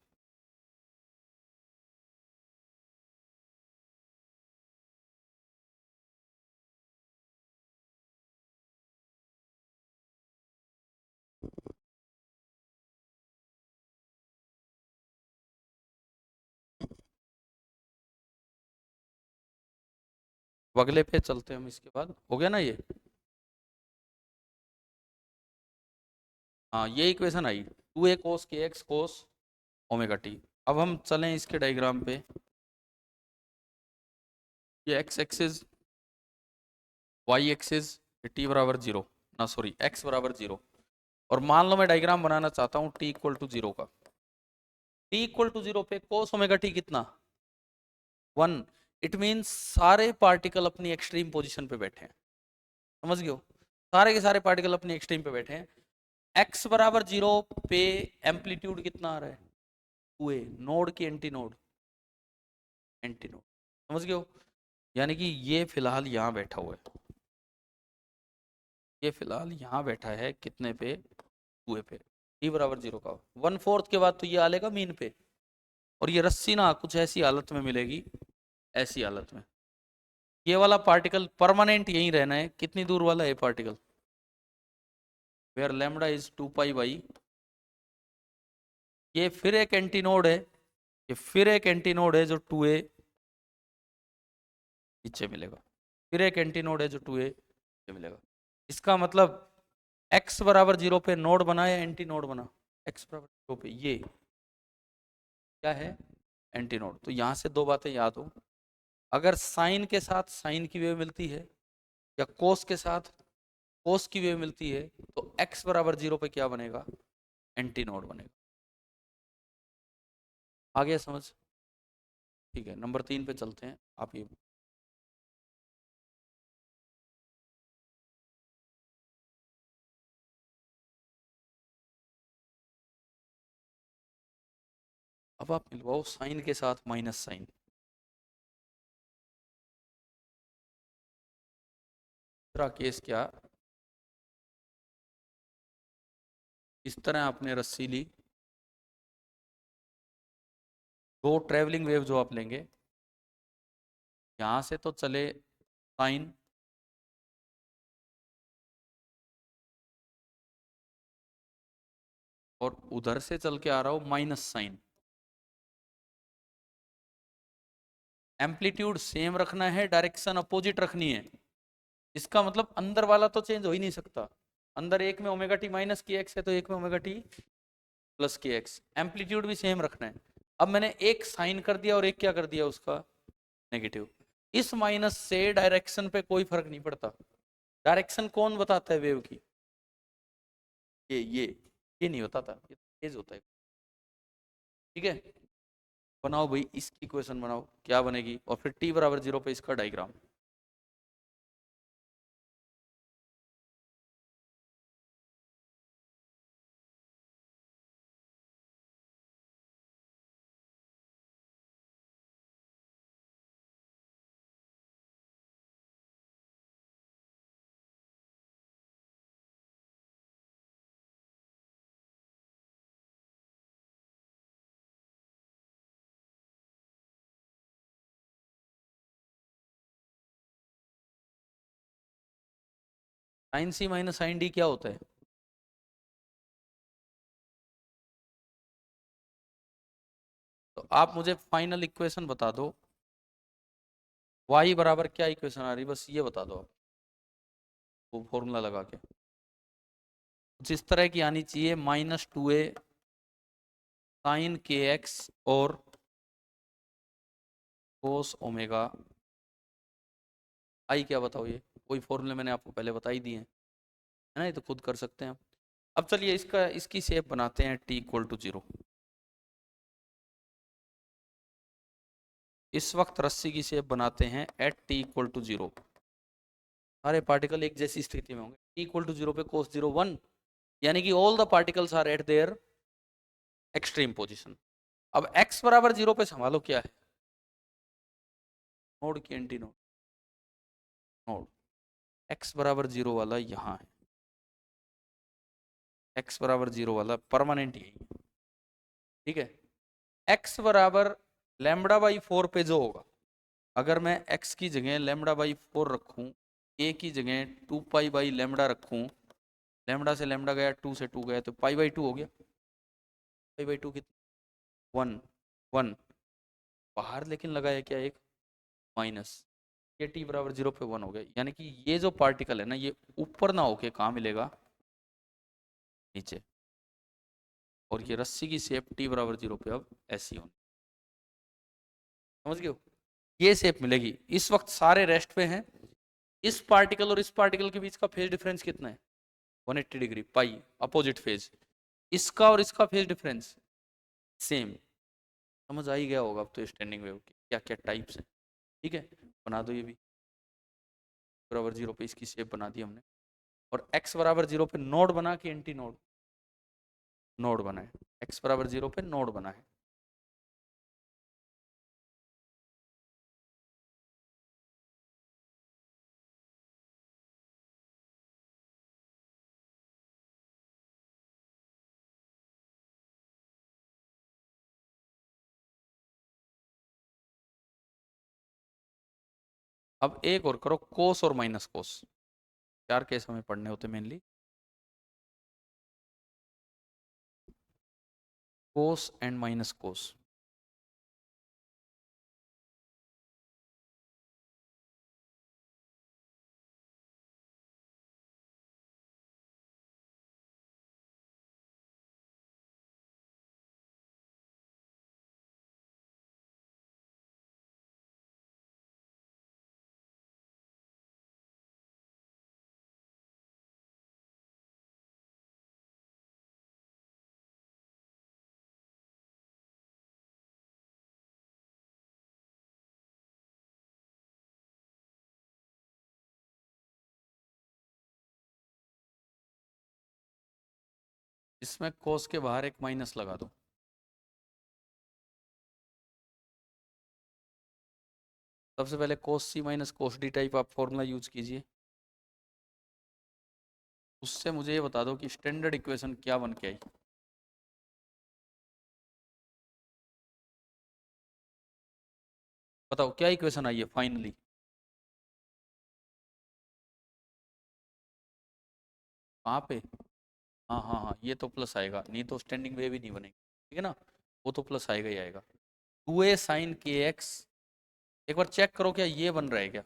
अगले पे चलते हैं हम, इसके बाद हो गया ना ये। हाँ ये इक्वेशन आई 2a cos kx cos omega T. अब हम चलें इसके डायग्राम पे। ये x axis, y axis, t=0, ना सॉरी x=0, और मान लो मैं डायग्राम बनाना चाहता हूँ t=0 का। t=0 पे cos ओमेगा टी कितना, 1। इट मीन्स सारे पार्टिकल अपनी एक्सट्रीम पोजीशन पे बैठे हैं, समझ गए हो। सारे के सारे पार्टिकल अपनी एक्सट्रीम पे बैठे हैं। x=0 पे एम्पलीट्यूड कितना आ रहा है, 2a, नोड की एंटी नोड, एंटी नोड, समझ गए हो। यानी कि ये फिलहाल यहाँ बैठा हुआ है, ये फिलहाल यहाँ बैठा है कितने पे, 2a पे। t=0 का 1/4 के बाद तो ये आ लेगा मीन पे, और ये रस्सी ना कुछ ऐसी हालत में मिलेगी, ऐसी हालत में ये वाला पार्टिकल परमानेंट यहीं रहना है। कितनी दूर वाला है पार्टिकल, वेयर लैम्डा इज 2π/, ये फिर एक एंटीनोड है, ये फिर एक एंटीनोड है जो 2a नीचे मिलेगा, फिर एक एंटीनोड है जो 2a नीचे मिलेगा। इसका मतलब x=0 पे नोड बना या एंटी नोड बना, x=0 पे ये क्या है, एंटी नोड। तो यहां से दो बातें याद हो, अगर साइन के साथ साइन की वेव मिलती है या कोस के साथ कोस की वेव मिलती है, तो x=0 पे क्या बनेगा, एंटी नोड बनेगा। आ गया समझ, ठीक है। नंबर 3 पे चलते हैं, आप ये अब आप मिलवाओ साइन के साथ माइनस साइन। दूसरा केस क्या, इस तरह आपने रस्सी ली, दो ट्रेवलिंग वेव जो आप लेंगे, यहां से तो चले साइन, और उधर से चल के आ रहा हो माइनस साइन। एम्पलीट्यूड सेम रखना है, डायरेक्शन अपोजिट रखनी है। इसका मतलब अंदर वाला तो चेंज हो ही नहीं सकता, अंदर एक में omega T minus K x है तो एक में omega T plus K x, amplitude भी सेम रखना है। अब मैंने एक साइन कर दिया और एक क्या कर दिया उसका नेगेटिव, इस माइनस से डायरेक्शन पे कोई फर्क नहीं पड़ता। डायरेक्शन कौन बताता है वेव की, ये नहीं बताता, ये तेज होता है, ठीक है। बनाओ भाई इसकी इक्वेशन बनाओ, क्या बनेगी, और फिर t=0 पे इसका diagram. Sign C minus sine D क्या होता है, तो आप मुझे फाइनल इक्वेशन बता दो y बराबर क्या इक्वेशन आ रही है बस ये बता दो आप, वो फॉर्मूला लगा के जिस तरह की आनी चाहिए, -2a साइन के एक्स और कोस ओमेगा आई। क्या बताओ, ये कोई फॉर्मूले मैंने आपको पहले बता ही दिए हैं, है ना, ये तो खुद कर सकते हैं आप। अब चलिए इसकी शेप बनाते हैं t इक्वल टू 0। इस वक्त रस्सी की शेप बनाते हैं एट t इक्वल टू 0। सारे पार्टिकल एक जैसी स्थिति में होंगे। t इक्वल टू 0 पे cos 0 1, यानी कि all the particles are at their extreme position. अब x बराबर 0 पे संभालो क्या है, नोड की एंटी नोड, नोड x बराबर 0 वाला यहाँ है, x बराबर 0 वाला परमानेंट यही है, ठीक है। x बराबर लैम्बडा बाई 4 पे जो होगा, अगर मैं x की जगह लैम्बडा बाई 4 रखूं, a की जगह 2 पाई बाई लैम्बडा रखूं, लैम्बडा से लैम्बडा गया, 2 से 2 गया, तो पाई बाई 2 हो गया। पाई बाई 2 कितना, 1 1 बाहर, लेकिन लगाया क्या, एक माइनस, ये t बराबर 0 पे 1 हो गया। यानी कि ये जो पार्टिकल है ना, ये ऊपर ना होके कहाँ मिलेगा, नीचे। और ये रस्सी की शेप t बराबर 0 पे अब ऐसी होनी, समझ गए हो, ये शेप मिलेगी। इस वक्त सारे रेस्ट पे हैं। इस पार्टिकल और इस पार्टिकल के बीच का फेज डिफरेंस कितना है, 180 डिग्री, पाई अपोजिट फेज। इसका और इसका फेज डिफरेंस सेम। समझ आ ही गया होगा अब तो स्टैंडिंग वेव के क्या क्या टाइप्स हैं, ठीक है। बना दो ये भी, बराबर 0 पे इसकी शेप बना दी हमने, और x बराबर 0 पे नोड बना के एंटी नोड, नोड बना है, x बराबर 0 पे नोड बना है। अब एक और करो, कोस और माइनस कोस, 4 केस हमें पढ़ने होते mainly, cos and minus cos. इसमें कोस के बाहर एक माइनस लगा दो, सबसे पहले कोस C minus cos D type आप फॉर्मूला यूज कीजिए। उससे मुझे ये बता दो कि स्टैंडर्ड इक्वेशन क्या बन के आई। बताओ क्या इक्वेशन आई है फाइनली, कहाँ पे, हाँ हाँ हाँ, ये तो प्लस आएगा, नहीं तो स्टैंडिंग वेव ही नहीं बनेगी, ठीक है ना, वो तो प्लस आएगा ही आएगा। 2a साइन के एक्स, एक बार चेक करो क्या ये बन रहा है क्या,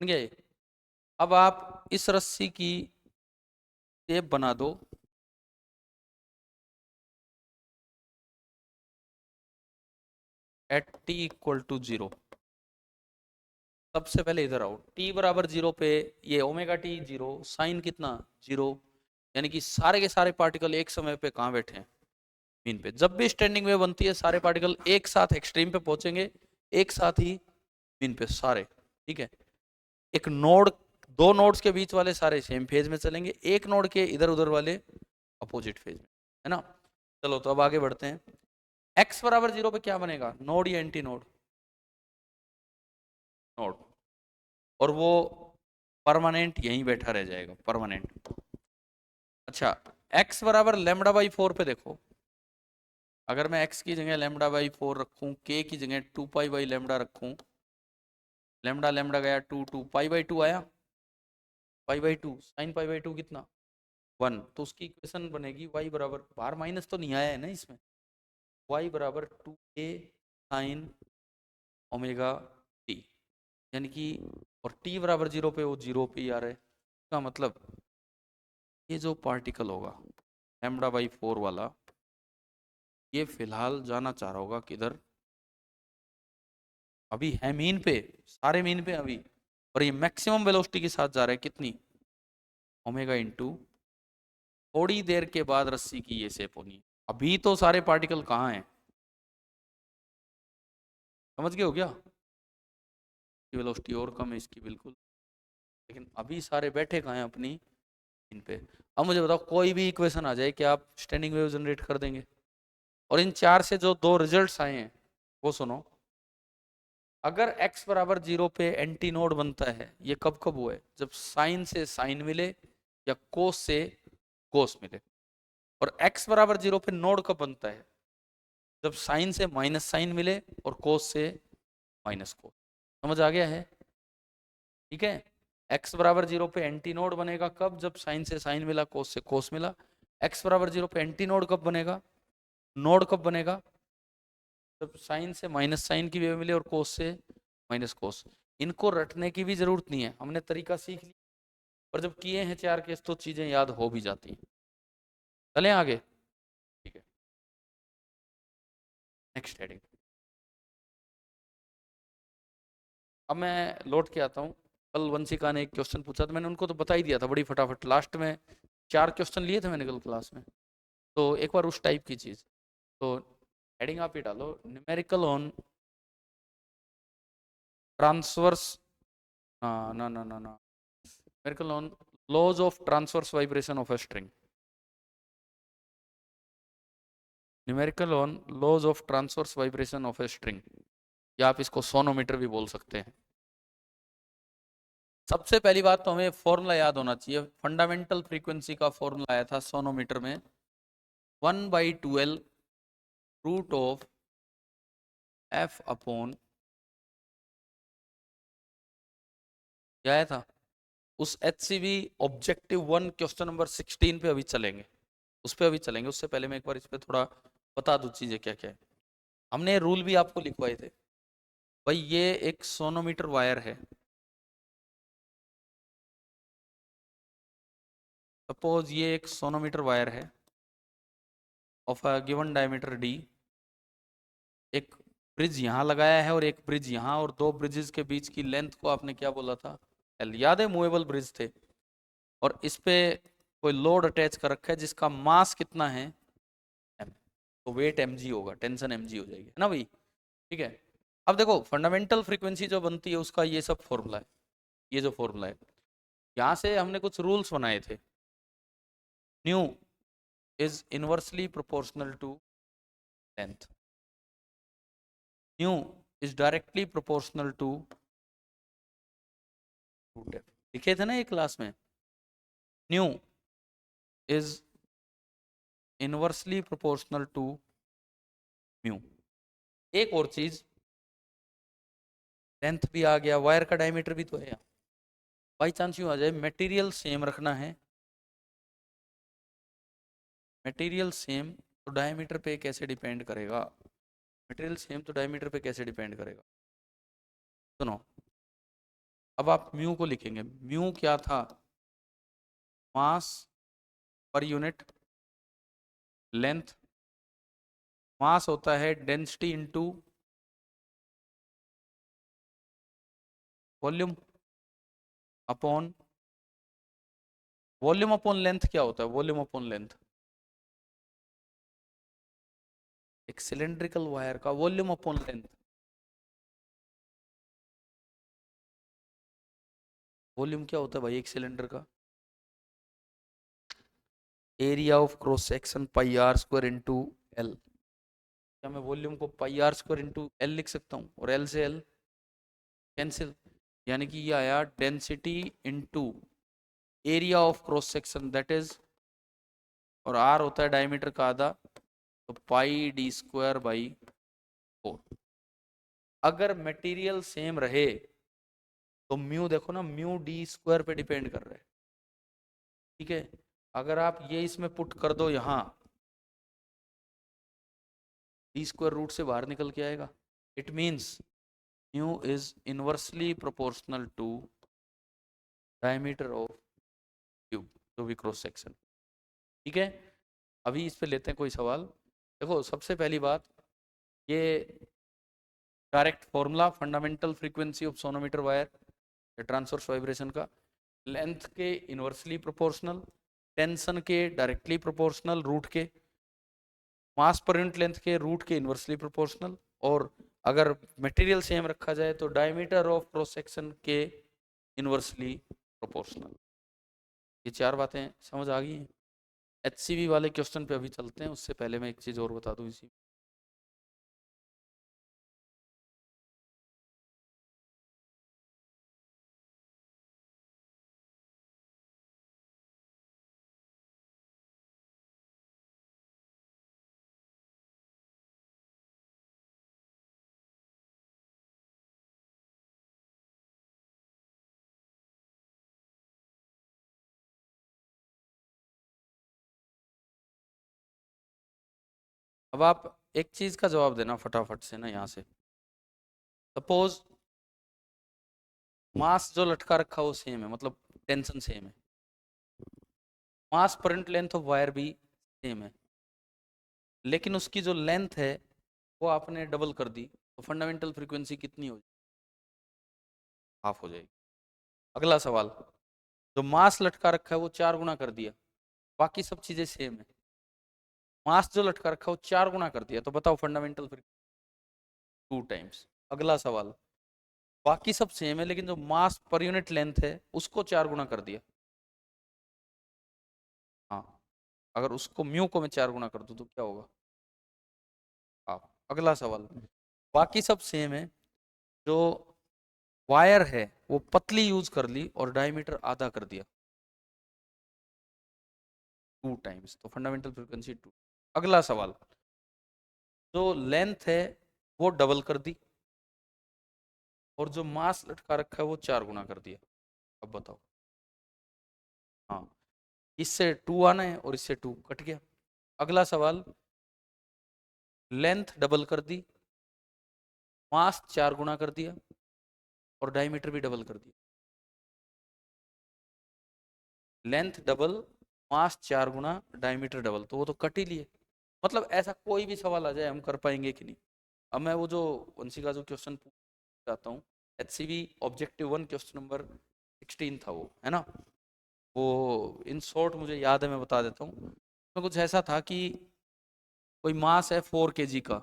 बन गया ये। अब आप इस रस्सी की शेप बना दो, एट t इक्वल टू 0। सबसे पहले इधर आओ, t बराबर 0 पे ये ओमेगा टी 0, साइन कितना 0, यानी कि सारे के सारे पार्टिकल एक समय पे कहाँ बैठे हैं, मीन पे। जब भी स्टैंडिंग वेव बनती है सारे पार्टिकल एक साथ एक्सट्रीम पे पहुंचेंगे, एक साथ ही मीन पे सारे, ठीक है। एक नोड, दो नोड्स के बीच वाले सारे सेम फेज में चलेंगे, एक नोड के इधर उधर वाले अपोजिट फेज में, है ना। चलो तो अब आगे बढ़ते हैं। x बराबर 0 पे क्या बनेगा, नोड या एंटी नोड, नोड, और वो परमानेंट यहीं बैठा रह जाएगा, परमानेंट। अच्छा, x बराबर लैम्बडा बाई 4 पे देखो, अगर मैं x की जगह लैम्बडा बाई 4 रखूं, k की जगह 2 पाई बाई लैम्बडा रखूं, लैम्डा लैम्डा गया 2 पाई बाई 2 आया, pi by 2 sine pi by 2 कितना 1, तो उसकी इक्वेशन बनेगी y बराबर, बाहर माइनस तो नहीं आया है ना इसमें, y बराबर 2a साइन ओमेगा टी, यानी कि और t बराबर 0 पे वो 0 पे ही आ रहा है। इसका मतलब ये जो पार्टिकल होगा लैम्डा बाई 4 वाला, ये फिलहाल जाना चाह रहा होगा किधर, अभी है मीन पे, सारे मीन पे अभी, और ये मैक्सिमम वेलोसिटी के साथ जा रहा है कितनी, ओमेगा इंटू, थोड़ी देर के बाद रस्सी की ये शेप होनी है। अभी तो सारे पार्टिकल कहाँ हैं, समझ गए हो क्या, वेलोसिटी और कम है इसकी बिल्कुल, लेकिन अभी सारे बैठे कहाँ हैं अपनी इन पे। अब मुझे बताओ कोई भी इक्वेशन आ जाए क्या आप स्टैंडिंग वेव जनरेट कर देंगे, और इन चार से जो दो रिजल्ट्स आए हैं वो सुनो। अगर x बराबर 0 पे एंटी नोड बनता है, ये कब कब हुआ है, जब साइन से साइन मिले या कोस से कोस मिले, और x बराबर 0 पे नोड कब बनता है, जब साइन से माइनस साइन मिले और कोस से माइनस कोस। समझ आ गया है, ठीक है। x बराबर 0 पे एंटी नोड बनेगा कब, जब साइन से साइन मिला कोस से कोस मिला। x बराबर 0 पे एंटी नोड कब बनेगा, नोड कब बनेगा, जब साइन से माइनस साइन की वेव मिले और कोस से माइनस कोस। इनको रटने की भी जरूरत नहीं है, हमने तरीका सीख लिया, और जब किए हैं चार केस तो चीजें याद हो भी जाती हैं। चलें आगे, ठीक है, नेक्स्ट हेडिंग। अब मैं लौट के आता हूँ, कल वंशिका ने एक क्वेश्चन पूछा था, मैंने उनको तो बता ही दिया था बड़ी फटाफट, लास्ट में 4 क्वेश्चन लिए थे मैंने कल क्लास में, तो एक बार उस टाइप की चीज। तो हेडिंग आप ही डालो, न्यूमेरिकल ऑन ट्रांसवर्स, ना ना ना ना ना, numerical on laws of transverse vibration of a string, numerical on laws of transverse vibration of a string, या आप इसको सोनोमीटर भी बोल सकते हैं। सबसे पहली बात तो हमें फॉर्मूला याद होना चाहिए, फंडामेंटल फ्रीक्वेंसी का फॉर्मूला आया था सोनोमीटर में, 1/12 रूट ऑफ एफ अपॉन, क्या आया था, उस HCV ऑब्जेक्टिव 1 क्वेश्चन नंबर 16 पे अभी चलेंगे, उस पे अभी चलेंगे, उससे पहले मैं एक बार इस पे थोड़ा बता दूं चीजें क्या क्या है। हमने रूल भी आपको लिखवाए थे भाई, ये एक सोनोमीटर वायर है, सपोज ये एक सोनोमीटर वायर है of a given diameter d, एक ब्रिज यहाँ लगाया है और एक ब्रिज यहाँ, और दो ब्रिजेस के बीच की लेंथ को आपने क्या बोला था, L, याद है, मूवेबल ब्रिज थे, और इस पे कोई लोड अटैच कर रखा है जिसका मास कितना है m, तो वेट mg होगा, टेंशन mg हो जाएगी, है ना भाई, ठीक है। अब देखो फंडामेंटल फ्रीक्वेंसी जो बनती है उसका ये सब फॉर्मूला है, ये जो फॉर्मूला है, यहाँ से हमने कुछ रूल्स बनाए थे, nu is inversely proportional to length, nu is directly proportional to root F, लिखे थे ना ये क्लास में, nu is inversely proportional to mu. एक और चीज, लेंथ भी आ गया, वायर का डायमीटर भी तो है, बाई चांस यूं आ जाए मटेरियल सेम रखना है, मटेरियल सेम तो डायमीटर पे कैसे डिपेंड करेगा, मटेरियल सेम तो डायमीटर पे कैसे डिपेंड करेगा, सुनो, अब आप म्यू को लिखेंगे, म्यू क्या था, मास पर यूनिट लेंथ, मास होता है density into volume upon, volume upon length क्या होता है, वॉल्यूम अपॉन लेंथ, एक सिलेंड्रिकल वायर का वॉल्यूम अपॉन लेंथ, वॉल्यूम क्या होता है भाई एक सिलेंडर का, area of cross section pi R square into L, क्या मैं वॉल्यूम को pi R square into L लिख सकता हूँ, और एल से एल कैंसिल, यानी कि ये आया density into area of cross section that is, और आर होता है डायमीटर का आधा, तो पाई डी स्क्वायर बाई 4। अगर मटेरियल सेम रहे तो म्यू देखो ना, म्यू डी स्क्वायर पे डिपेंड कर रहा है, ठीक है। अगर आप ये इसमें पुट कर दो यहाँ, डी स्क्वायर रूट से बाहर निकल के आएगा। It means mu is inversely proportional to diameter of cube, जो भी क्रॉस सेक्शन, ठीक है। अभी इस पे लेते हैं कोई सवाल। देखो सबसे पहली बात, ये direct formula fundamental frequency of sonometer wire transverse vibration का, लेंथ के इनवर्सली प्रोपोर्शनल, टेंशन के डायरेक्टली प्रोपोर्शनल रूट के, मास पर यूनिट लेंथ के रूट के इनवर्सली प्रोपोर्शनल, और अगर मटेरियल सेम रखा जाए तो डायमीटर ऑफ क्रॉस सेक्शन के इनवर्सली प्रोपोर्शनल। ये चार बातें समझ आ गई हैं। एचसीवी वाले क्वेश्चन पे अभी चलते हैं, उससे पहले मैं एक चीज और बता दूं इसी। अब आप एक चीज का जवाब देना फटाफट से ना यहाँ से। सपोज मास जो लटका रखा वो सेम है, मतलब टेंशन सेम है, मास पर लेंथ ऑफ वायर भी सेम है, लेकिन उसकी जो लेंथ है वो आपने डबल कर दी, तो फंडामेंटल फ्रीक्वेंसी कितनी हो जाएगी? हाफ हो जाएगी। अगला सवाल, जो मास लटका रखा है वो 4 गुना कर दिया, बाकी सब चीजें सेम है, मास जो लटका रखा है वो 4 गुना कर दिया, तो बताओ फंडामेंटल फ्रीक्वेंसी 2 टाइम्स। अगला सवाल, बाकी सब सेम है लेकिन जो मास पर यूनिट लेंथ है उसको 4 गुना कर दिया। हाँ, अगर उसको म्यू को मैं 4 गुना कर दूं तो क्या होगा? हाफ। अगला सवाल, बाकी सब सेम है, जो वायर है वो पतली यूज कर ली और डायमीटर आधा कर दिया, 2 टाइम्स, तो फंडामेंटल फ्रीक्वेंसी 2। अगला सवाल, जो लेंथ है वो डबल कर दी और जो मास लटका रखा है वो 4 गुना कर दिया, अब बताओ। हाँ, इससे 2 आना है और इससे 2 कट गया। अगला सवाल, लेंथ डबल कर दी, मास 4 गुना कर दिया और डायमीटर भी डबल कर दिया। लेंथ डबल, मास 4 गुना, डायमीटर डबल, तो वो तो कट ही लिए। मतलब ऐसा कोई भी सवाल आ जाए हम कर पाएंगे कि नहीं? अब मैं वो जो वंशी का जो क्वेश्चन चाहता हूँ, HCV ऑब्जेक्टिव 1 क्वेश्चन नंबर 16 था वो, है ना? वो इन शॉर्ट मुझे याद है, मैं बता देता हूँ। उसमें कुछ ऐसा था कि कोई मास है 4 kg का,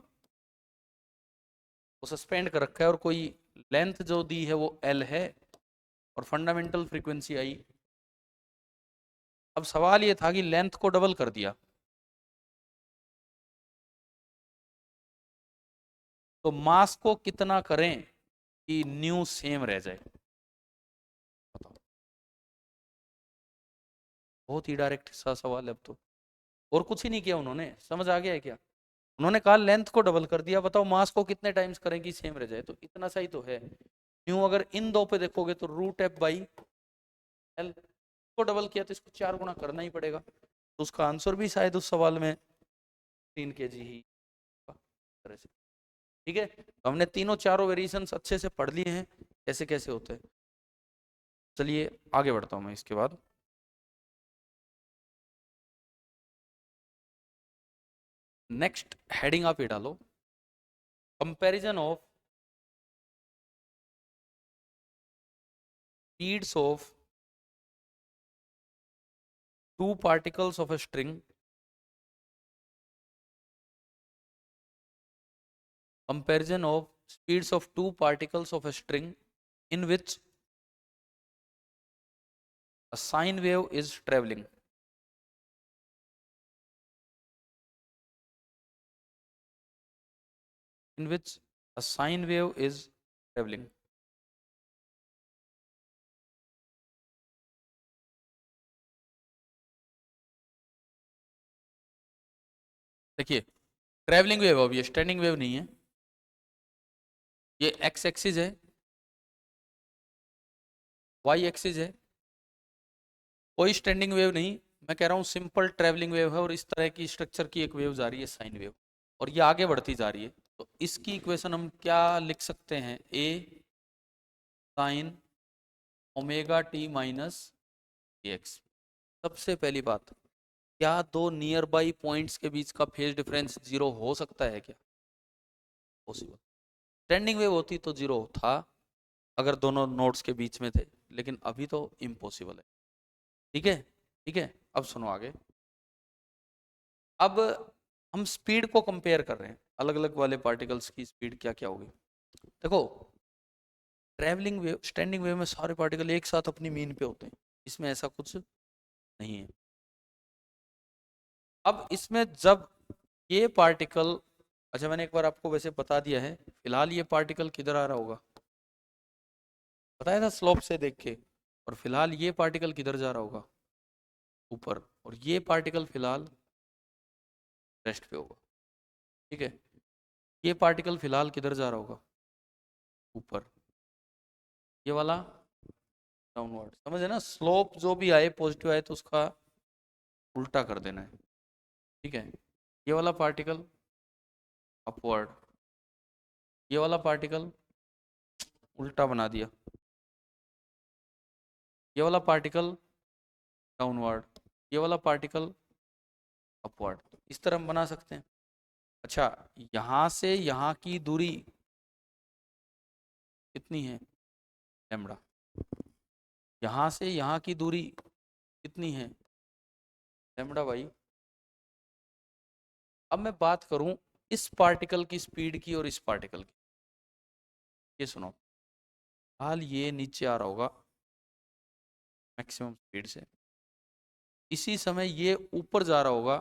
वो सस्पेंड कर रखा है, और कोई लेंथ जो दी है वो L है, और फंडामेंटल फ्रीक्वेंसी आई। अब सवाल ये था कि लेंथ को डबल कर दिया, तो मास को कितना करें कि न्यू सेम रह जाए? बताओ। बहुत ही डायरेक्ट सा सवाल है अब तो, और कुछ ही नहीं किया उन्होंने, समझ आ गया है क्या? उन्होंने कहा लेंथ को डबल कर दिया, बताओ मास को कितने टाइम्स करें कि सेम रह जाए, तो इतना सा ही तो है। न्यू अगर इन दो पे देखोगे तो √F/L, को डबल किया तो इसको 4 गुना करना ही पड़ेगा, तो उसका आंसर भी शायद उस सवाल में 3 kg ही होगा, इस तरह से। ठीक है, तो हमने तीनों चारों वेरिएशन अच्छे से पढ़ लिए हैं, कैसे कैसे होते हैं। चलिए आगे बढ़ता हूँ मैं इसके बाद। नेक्स्ट हेडिंग आप ये डालो, comparison of speeds of two particles of a string, comparison of speeds of two particles of a string in which a sine wave is traveling. In which a sine wave is traveling. देखिए, travelling wave, अब ये standing wave नहीं है, ये x axis है, Y axis है, कोई standing wave नहीं, मैं कह रहा हूँ सिंपल ट्रैवलिंग वेव है और इस तरह की स्ट्रक्चर की एक वेव जा रही है साइन वेव, और ये आगे बढ़ती जा रही है। तो इसकी इक्वेशन हम क्या लिख सकते हैं, A sine omega T minus X. सबसे पहली बात, क्या दो नियर बाई पॉइंट्स के बीच का फेज डिफरेंस जीरो हो सकता है क्या? पॉसिबल। स्टैंडिंग वेव होती तो जीरो था अगर दोनों नोड्स के बीच में थे, लेकिन अभी तो इम्पॉसिबल है। ठीक है, ठीक है, अब सुनो आगे। अब हम स्पीड को कंपेयर कर रहे हैं, अलग अलग वाले पार्टिकल्स की स्पीड क्या क्या होगी। देखो, ट्रैवलिंग वेव स्टैंडिंग वेव में सारे पार्टिकल एक साथ अपनी मीन पे होते हैं, इसमें ऐसा कुछ नहीं है। अब इसमें जब ये पार्टिकल, अच्छा मैंने एक बार आपको वैसे बता दिया है, फिलहाल ये पार्टिकल किधर आ रहा होगा, बताया था स्लोप से देख के, और फिलहाल ये पार्टिकल किधर जा रहा होगा, ऊपर, और ये पार्टिकल फिलहाल रेस्ट पे होगा। ठीक है, ये पार्टिकल फिलहाल किधर जा रहा होगा, ऊपर, ये वाला डाउनवर्ड। समझ है ना, स्लोप जो भी आए पॉजिटिव आए तो उसका उल्टा कर देना है। ठीक है, ये वाला पार्टिकल अपवर्ड, ये वाला पार्टिकल उल्टा बना दिया, ये वाला पार्टिकल डाउनवर्ड, ये वाला पार्टिकल अपवर्ड, इस तरह हम बना सकते हैं। अच्छा, यहाँ से यहाँ की दूरी कितनी है, लैम्बडा, यहाँ से यहाँ की दूरी कितनी है, लैम्बडा भाई। अब मैं बात करूं इस पार्टिकल की स्पीड की और इस पार्टिकल की, ये सुनो, हाल ये नीचे आ रहा होगा मैक्सिमम स्पीड से, इसी समय ये ऊपर जा रहा होगा।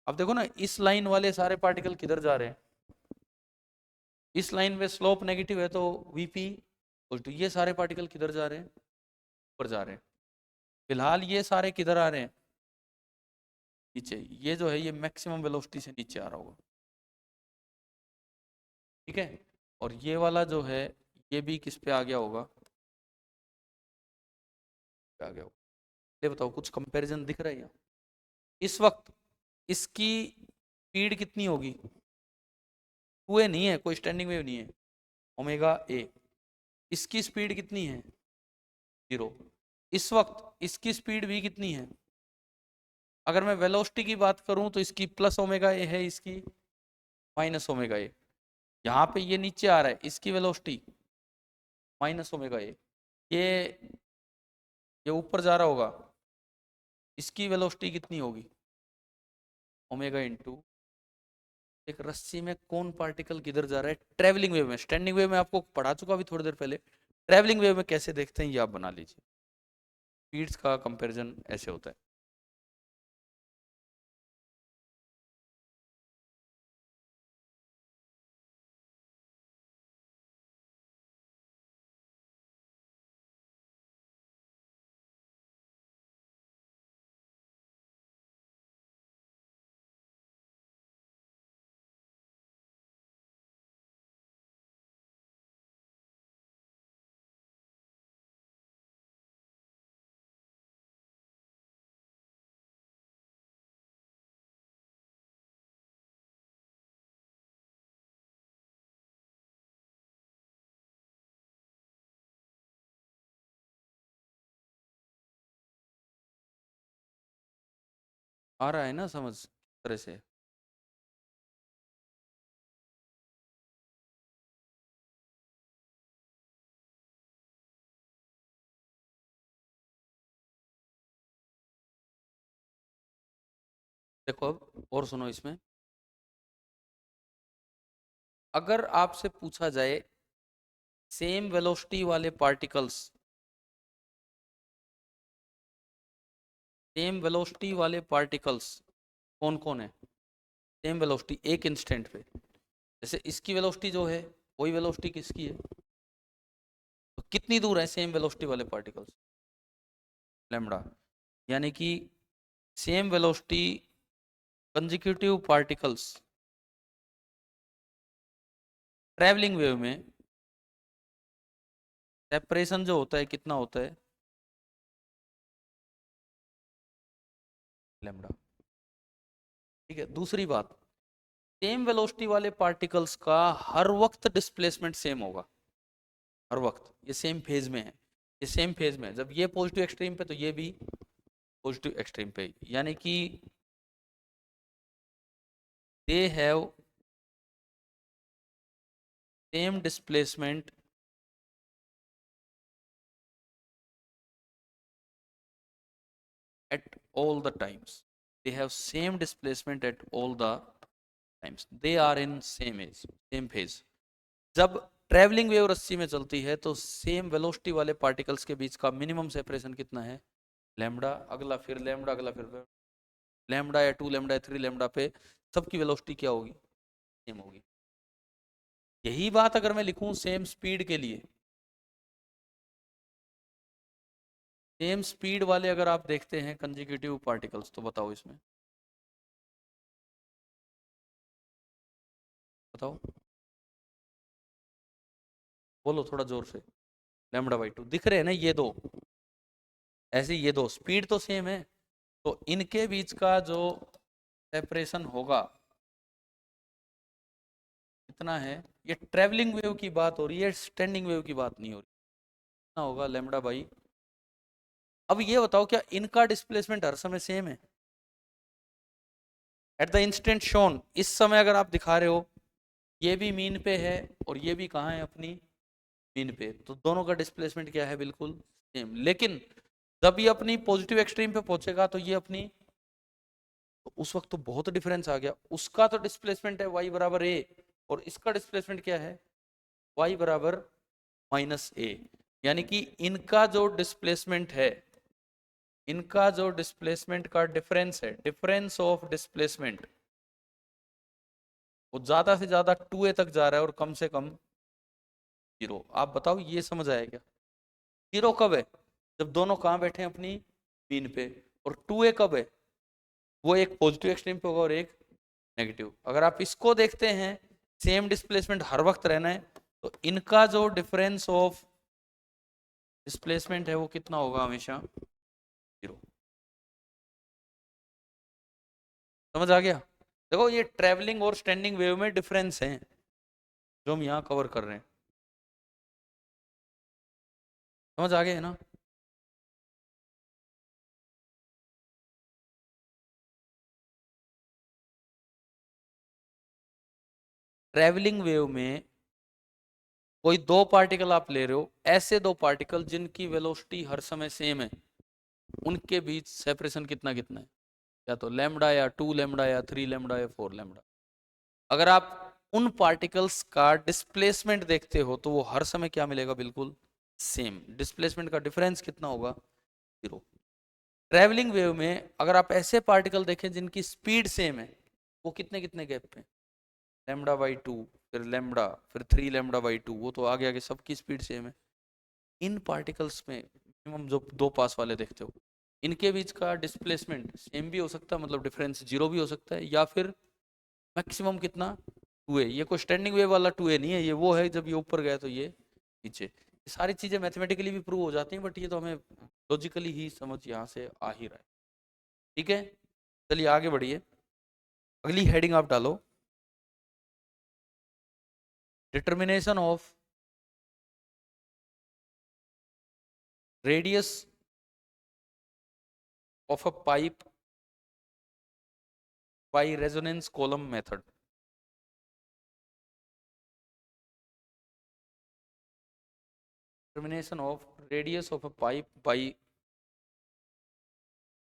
अब देखो ना, इस लाइन वाले सारे पार्टिकल किधर जा रहे हैं, इस लाइन में स्लोप नेगेटिव है तो वीपी, तो ये सारे पार्टिकल किधर जा रहे हैं, ऊपर जा रहे हैं। फिलहाल ये सारे किधर आ रहे हैं, नीचे, ये जो है ये मैक्सिमम वेलोसिटी से नीचे आ रहा होगा। ठीक है, और ये वाला जो है ये भी किस पे आ गया होगा, आ गया होगा। ये बताओ, कुछ कंपैरिजन दिख रहा है यहाँ? इस वक्त इसकी स्पीड कितनी होगी, 2a नहीं है, कोई स्टैंडिंग वेव नहीं है, ओमेगा ए। इसकी स्पीड कितनी है, जीरो। इस वक्त इसकी स्पीड भी कितनी है, अगर मैं वेलोसिटी की बात करूं तो इसकी प्लस ओमेगा ए है, इसकी माइनस ओमेगा ए। यहाँ पे ये नीचे आ रहा है, इसकी वेलोसिटी माइनस ओमेगा ए, ये ये ऊपर जा रहा होगा, इसकी वेलोसिटी कितनी होगी, ओमेगा इंटू, एक रस्सी में कौन पार्टिकल किधर जा रहा है ट्रेवलिंग वेव में। स्टैंडिंग वेव में आपको पढ़ा चुका अभी थोड़ी देर पहले, ट्रेवलिंग वेव में कैसे देखते हैं ये आप बना लीजिए, स्पीड्स का कंपैरिजन ऐसे होता है। आ रहा है ना समझ तरह से? देखो अब और सुनो, इसमें अगर आपसे पूछा जाए सेम वेलोसिटी वाले पार्टिकल्स, सेम वेलोसिटी वाले पार्टिकल्स कौन कौन है, सेम वेलोसिटी एक इंस्टेंट पे, जैसे इसकी वेलोसिटी जो है वही वेलोसिटी किसकी है, तो कितनी दूर है सेम वेलोसिटी वाले पार्टिकल्स, लैम्बडा। यानी कि same velocity consecutive particles travelling wave में सेपरेशन जो होता है कितना होता है, लैम्डा। ठीक है, दूसरी बात, सेम वेलोसिटी वाले पार्टिकल्स का हर वक्त डिस्प्लेसमेंट सेम होगा, हर वक्त। ये सेम फेज में है, ये सेम फेज में है। जब ये पॉजिटिव एक्सट्रीम पे तो ये भी पॉजिटिव एक्सट्रीम पे, यानी कि they have same displacement at all the times. They have same displacement at all the times. They are in same age, same phase. जब ट्रेवलिंग वेव रस्सी में चलती है तो सेम वेलोसिटी वाले पार्टिकल्स के बीच का मिनिमम सेपरेशन कितना है, लैम्डा, अगला फिर लैम्डा, अगला फिर लैम्डा या 2 लैम्डा या 3 लैम्डा पे सबकी वेलोसिटी क्या होगी, सेम होगी। यही बात अगर मैं लिखूं सेम स्पीड के लिए, सेम स्पीड वाले अगर आप देखते हैं कंसेक्यूटिव पार्टिकल्स, तो बताओ इसमें, बताओ, बोलो थोड़ा जोर से। लैम्डा बाई 2 दिख रहे हैं ना ये दो, ऐसे ये दो स्पीड तो सेम है, तो इनके बीच का जो सेपरेशन होगा कितना है, ये ट्रेवलिंग वेव की बात हो रही है, स्टैंडिंग वेव की बात नहीं हो रही। कितना होगा, लैम्डा बाई। अब ये बताओ क्या इनका डिस्प्लेसमेंट हर समय सेम है एट द इंस्टेंट शोन? इस समय अगर आप दिखा रहे हो ये भी मीन पे है और ये भी कहाँ है, अपनी मीन पे, तो दोनों का डिस्प्लेसमेंट क्या है, बिल्कुल सेम। लेकिन जब ये अपनी पॉजिटिव एक्सट्रीम पे पहुंचेगा तो ये अपनी, तो उस वक्त तो बहुत डिफरेंस आ गया। उसका तो डिस्प्लेसमेंट है y बराबर a और इसका डिस्प्लेसमेंट क्या है, y बराबर माइनस a। यानी कि इनका जो डिस्प्लेसमेंट है, इनका जो डिस्प्लेसमेंट का डिफरेंस है, डिफरेंस ऑफ डिस्प्लेसमेंट, वो ज्यादा से ज्यादा 2a तक जा रहा है और कम से कम 0। आप बताओ ये समझ आया क्या? 0 कब है, जब दोनों कहाँ बैठे हैं, अपनी मीन पे। और 2a कब है, वो एक पॉजिटिव एक्सट्रीम पे होगा और एक नेगेटिव। अगर आप इसको देखते हैं, सेम डिस्प्लेसमेंट हर वक्त रहना है, तो इनका जो डिफरेंस ऑफ डिस्प्लेसमेंट है वो कितना होगा, हमेशा 0। समझ आ गया? देखो ये ट्रेवलिंग और स्टैंडिंग वेव में डिफरेंस है जो हम यहाँ कवर कर रहे हैं। समझ आ गया है ना? ट्रेवलिंग वेव में कोई दो पार्टिकल आप ले रहे हो, ऐसे दो पार्टिकल जिनकी वेलोसिटी हर समय सेम है, उनके बीच सेपरेशन कितना कितना है, या तो लैम्डा या 2 लैम्डा या 3 लैम्डा या 4 लैम्डा। अगर आप उन पार्टिकल्स का डिस्प्लेसमेंट देखते हो तो वो हर समय क्या मिलेगा, बिल्कुल सेम। डिस्प्लेसमेंट का डिफरेंस कितना होगा, 0। ट्रैवलिंग वेव में अगर आप ऐसे पार्टिकल देखें जिनकी स्पीड सेम है, वो कितने कितने गैप पे, लैम्डा बाई 2, फिर लैम्डा, फिर 3 लैम्डा बाई 2, वो तो आगे आगे सबकी स्पीड सेम है। इन पार्टिकल्स में मिनिमम जो दो पास वाले देखते हो, इनके बीच का डिस्प्लेसमेंट सेम भी हो सकता है, मतलब डिफरेंस 0 भी हो सकता है, या फिर मैक्सिमम कितना, 2a। ये कोई स्टैंडिंग वेव वाला 2a नहीं है, ये वो है जब ये ऊपर गया तो ये नीचे। ये सारी चीजें मैथमेटिकली भी प्रूव हो जाती हैं, बट ये तो हमें लॉजिकली ही समझ यहाँ से आ ही रहा है। ठीक है, चलिए आगे बढ़िए। अगली हेडिंग आप डालो, determination of radius of a pipe by resonance column method. Determination of radius of a pipe by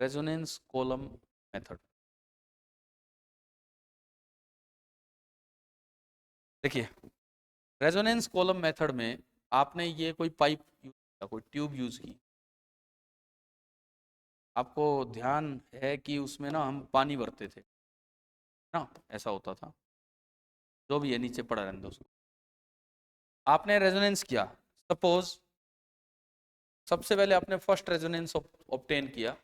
resonance column method. देखिए, रेजोनेंस कॉलम मेथड में आपने ये कोई पाइप यूज किया, कोई ट्यूब यूज की, आपको ध्यान है कि उसमें ना हम पानी भरते थे ना, ऐसा होता था, जो भी है नीचे पड़ा रहने दो उसको। आपने रेजोनेंस किया, सपोज सबसे पहले आपने फर्स्ट रेजोनेंस ऑब्टेन किया,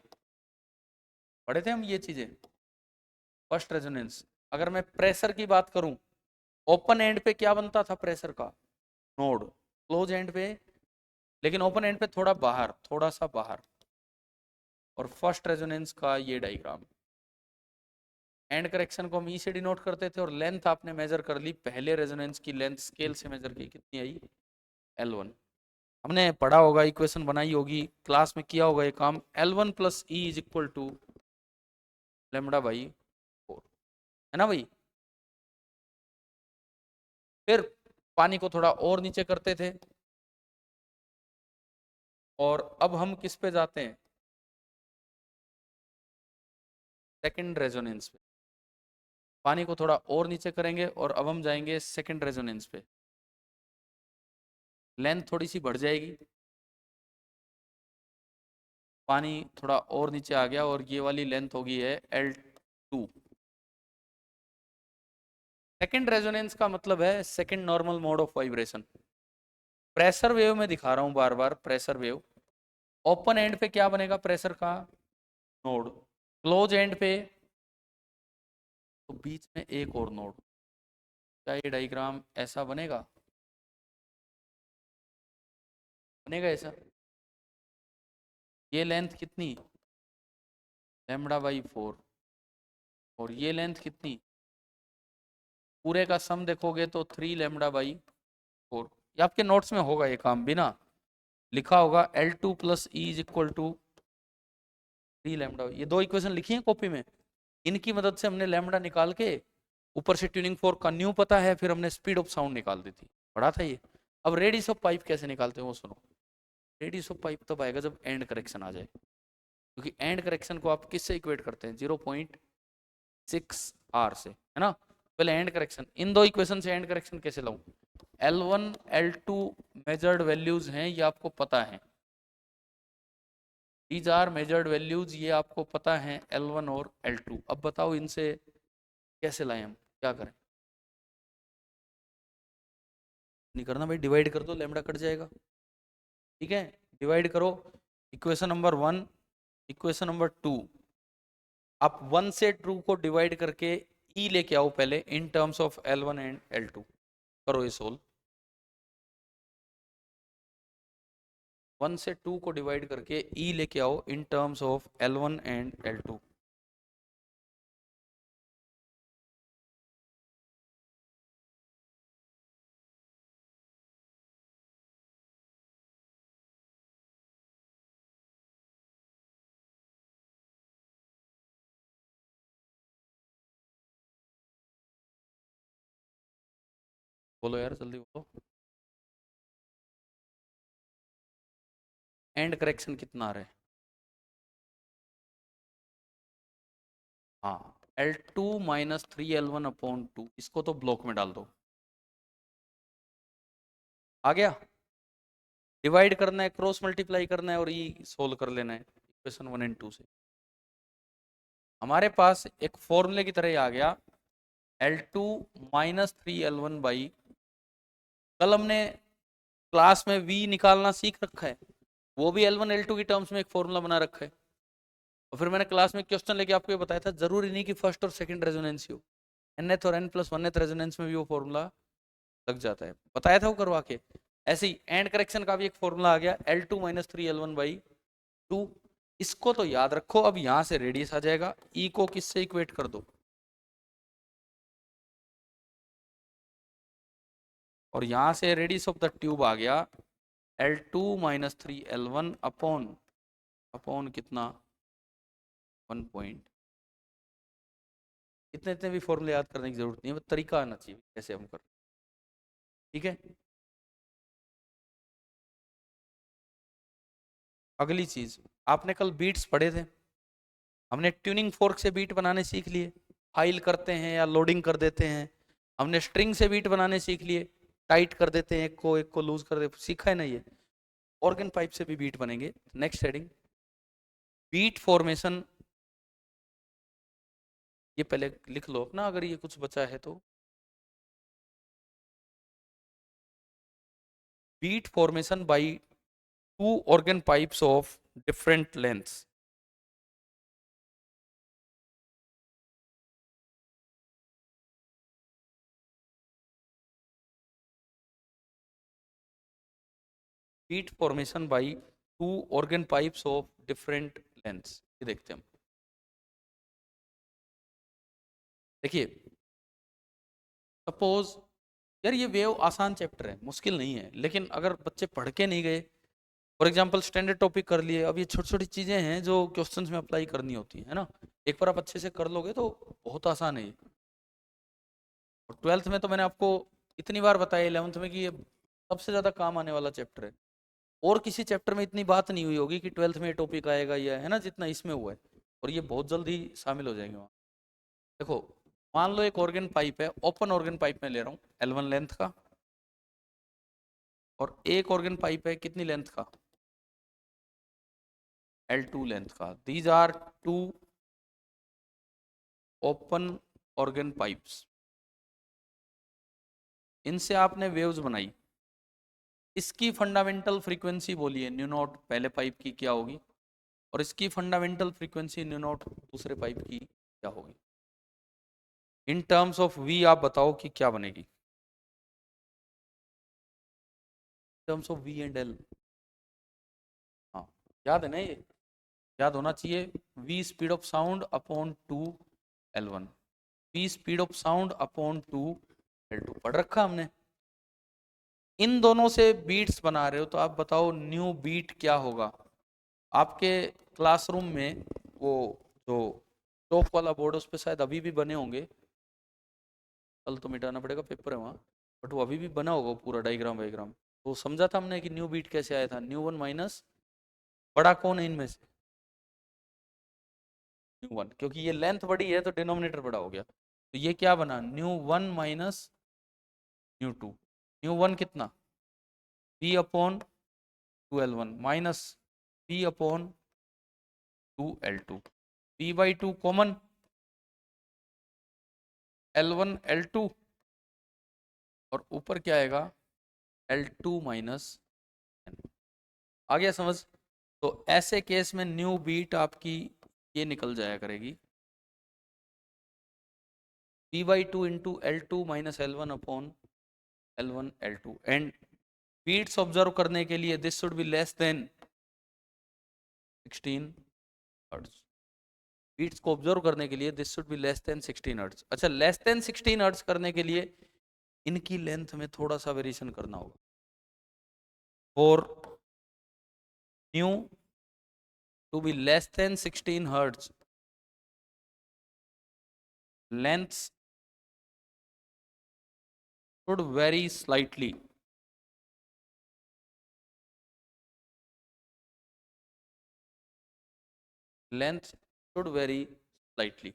पढ़े थे हम ये चीजें, फर्स्ट रेजोनेंस। अगर मैं प्रेशर की बात करूं, ओपन एंड पे क्या बनता था प्रेशर का, नोड, क्लोज एंड पे, लेकिन ओपन एंड पे थोड़ा बाहर, थोड़ा सा बाहर, और फर्स्ट रेजोनेंस का ये डायग्राम। एंड करेक्शन को हम ई से डिनोट करते थे और लेंथ आपने मेजर कर ली, पहले रेजोनेंस की लेंथ स्केल से मेजर की, कितनी आई, L1। हमने पढ़ा होगा, इक्वेशन बनाई होगी, क्लास में किया होगा ये काम, L1 plus E is equal to lambda by 4, है ना भाई। फिर पानी को थोड़ा और नीचे करते थे और अब हम किस पे जाते हैं, सेकंड रेजोनेंस पे। पानी को थोड़ा और नीचे करेंगे और अब हम जाएंगे सेकंड रेजोनेंस पे। लेंथ थोड़ी सी बढ़ जाएगी, पानी थोड़ा और नीचे आ गया और ये वाली लेंथ होगी है L2। सेकंड रेजोनेंस का मतलब है second normal mode of vibration. Pressure wave में दिखा रहा हूं बार बार, प्रेशर वेव। ओपन एंड पे क्या बनेगा, प्रेशर का नोड। क्लोज एंड पे तो बीच में एक और नोड। क्या ये डायग्राम ऐसा बनेगा, बनेगा ऐसा। ये लेंथ कितनी, लैम्बडा बाई 4, और ये लेंथ कितनी, पूरे का सम देखोगे तो 3 लैम्बडा बाई 4। ये आपके नोट्स में होगा, ये काम बिना लिखा होगा, L2 plus E is equal to 3 lambda. ये दो इक्वेशन लिखी है कॉपी में, इनकी मदद से हमने लैम्बडा निकाल के, ऊपर से ट्यूनिंग फोर्क का न्यू पता है, फिर हमने स्पीड ऑफ साउंड निकाल दी थी, पढ़ा था ये। अब रेडियस ऑफ पाइप कैसे निकालते हैं वो सुनो। रेडियस ऑफ पाइप तब आएगा जब एंड करेक्शन आ जाए, क्योंकि एंड करेक्शन को आप किससे इक्वेट करते हैं, 0.6 R से, है ना। पहले एंड करेक्शन, इन दो इक्वेशन से एंड करेक्शन कैसे लाऊं। L1 L2 मेजर्ड वैल्यूज हैं, ये आपको पता है, दीज आर मेजर्ड वैल्यूज, ये आपको पता है L1 और L2। अब बताओ इनसे कैसे लाएं, हम क्या करें। नहीं करना भाई, डिवाइड कर दो, लैम्बडा कट जाएगा, ठीक है। डिवाइड करो, इक्वेशन नंबर 1, इक्वेशन नंबर 2। आप 1 से 2 को डिवाइड करके ई लेके आओ पहले in terms of L1 and L2, करो ये सोल्व। 1 से 2 को डिवाइड करके ई लेके आओ in terms of L1 and L2। बोलो यार जल्दी बोलो, एंड करेक्शन कितना आ रहा है। हाँ, L2 माइनस 3 L1 अपॉन 2, इसको तो ब्लॉक में डाल दो, आ गया। डिवाइड करना है, क्रॉस मल्टीप्लाई करना है और ई सोल्व कर लेना है इक्वेशन 1 एंड 2 से। हमारे पास एक फॉर्मूले की तरह ही आ गया, L2 माइनस 3 L1 बाई, कल हमने क्लास में V निकालना सीख रखा है, वो भी L1 L2 की टर्म्स में एक फॉर्मूला बना रखा है। और फिर मैंने क्लास में क्वेश्चन लेके आपको ये बताया था, जरूरी नहीं कि फर्स्ट और सेकंड रेजोनेंस ही हो, nth और n+1th रेजोनेंस में भी वो फॉर्मूला लग जाता है, बताया था वो करवा के। ऐसे ही एंड करेक्शन का भी एक फॉर्मूला आ गया, L2 माइनस 3 L1 बाई 2। इसको तो याद रखो। अब यहां से रेडियस आ जाएगा, ई को किससे इक्वेट कर दो, और यहां से रेडियस ऑफ द ट्यूब आ गया L2 minus 3 L1 upon upon कितना 1 पॉइंट। इतने इतने भी फॉर्मूले याद करने की जरूरत नहीं है, बस तरीका आना चाहिए कैसे हम कर, ठीक है। अगली चीज, आपने कल बीट्स पढ़े थे, हमने ट्यूनिंग फोर्क से बीट बनाने सीख लिए, फाइल करते हैं या लोडिंग कर देते हैं। हमने स्ट्रिंग से बीट बनाने सीख लिए, टाइट कर देते हैं एक को लूज कर दे, सीखा है ना ये। ऑर्गन पाइप से भी बीट बनेंगे। Next heading, beat formation. ये पहले लिख लो अपना, अगर ये कुछ बचा है तो। Beat formation by two organ pipes of different lengths. Beat formation by two organ pipes of different lengths. ये देखते हैं हम। देखिए सपोज, यार ये वेव आसान चैप्टर है, मुश्किल नहीं है, लेकिन अगर बच्चे पढ़ के नहीं गए, फॉर एग्जाम्पल स्टैंडर्ड टॉपिक कर लिए, अब ये छोटी छोटी चीजें हैं जो क्वेश्चंस में अप्लाई करनी होती है ना, एक बार आप अच्छे से कर लोगे तो बहुत आसान है ये। और ट्वेल्थ में तो मैंने आपको इतनी बार बताया, 11th में, कि ये सबसे ज्यादा काम आने वाला चैप्टर है। और किसी चैप्टर में इतनी बात नहीं हुई होगी कि ट्वेल्थ में ये टॉपिक आएगा, या है ना, जितना इसमें हुआ है। और ये बहुत जल्दी शामिल हो जाएंगे वहाँ। देखो, मान लो एक ऑर्गन पाइप है, ओपन ऑर्गन पाइप में ले रहा हूँ, L1 लेंथ का, और एक ऑर्गन पाइप है कितनी लेंथ का, L2 लेंथ का। These are two open organ pipes. इनसे आपने वेव्स बनाई। इसकी फंडामेंटल फ्रीक्वेंसी बोलिए न्यू नॉट पहले पाइप की क्या होगी, और इसकी फंडामेंटल फ्रीक्वेंसी न्यू नॉट दूसरे पाइप की क्या होगी। इन टर्म्स ऑफ वी आप बताओ कि क्या बनेगी, terms of V and L. हाँ, याद है ना ये, याद होना चाहिए। V speed of sound upon 2 L1, V speed of sound upon 2 L2, पढ़ रखा हमने। इन दोनों से बीट्स बना रहे हो, तो आप बताओ न्यू बीट क्या होगा। आपके क्लासरूम में वो जो चौक वाला बोर्ड, उस पर शायद अभी भी बने होंगे, कल तो मिटाना पड़ेगा, पेपर है वहाँ, बट वो अभी भी बना होगा पूरा डायग्राम वाइग्राम। तो समझा था हमने कि न्यू बीट कैसे आया था, न्यू वन माइनस, बड़ा कौन है इनमें से, न्यू वन, क्योंकि ये लेंथ बड़ी है तो डिनोमिनेटर बड़ा हो गया। तो ये क्या बना, nu one minus nu two. Nu one कितना, B upon 2L1 minus B upon 2L2, B by two common, L1 L2, और ऊपर क्या आएगा, L2 माइनस एन। आ गया समझ। तो ऐसे केस में न्यू बीट आपकी ये निकल जाया करेगी, B by two into L2 minus L1 upon L1 L2। And beats observe करने के लिए this should be less than 16 hertz. Beats को ऑब्जर्व करने के लिए this should be less than 16 hertz. अच्छा, लेस देन 16 हर्ट्ज करने के लिए इनकी लेंथ में थोड़ा सा वेरिएशन करना होगा। और nu to be less than 16 hertz, lengths should vary slightly। Length should vary slightly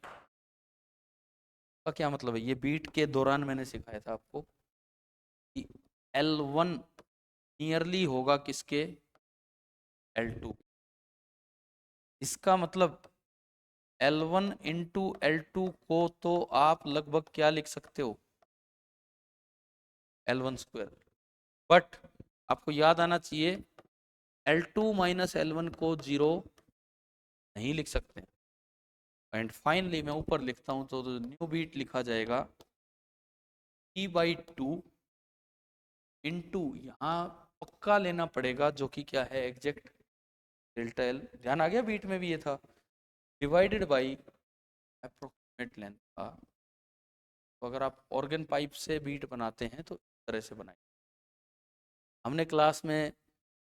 का क्या मतलब है, ये बीट के दौरान मैंने सिखाया था आपको कि L1 नियरली होगा किसके, L2। इसका मतलब L1 इंटू L2 को तो आप लगभग क्या लिख सकते हो, L1 स्क्वायर। बट आपको याद आना चाहिए, L2 माइनस L1 को जीरो नहीं लिख सकते। एंड फाइनली मैं ऊपर लिखता हूं तो न्यू बीट लिखा जाएगा P बाई टू इंटू, यहाँ पक्का लेना पड़ेगा जो कि क्या है, एग्जैक्ट डेल्टा एल, ध्यान आ गया, बीट में भी ये था, डिवाइडेड बाई अप्रोक्सीमेट लेंथ का। तो अगर आप ऑर्गन पाइप से बीट बनाते हैं तो इस तरह से बनाए। हमने क्लास में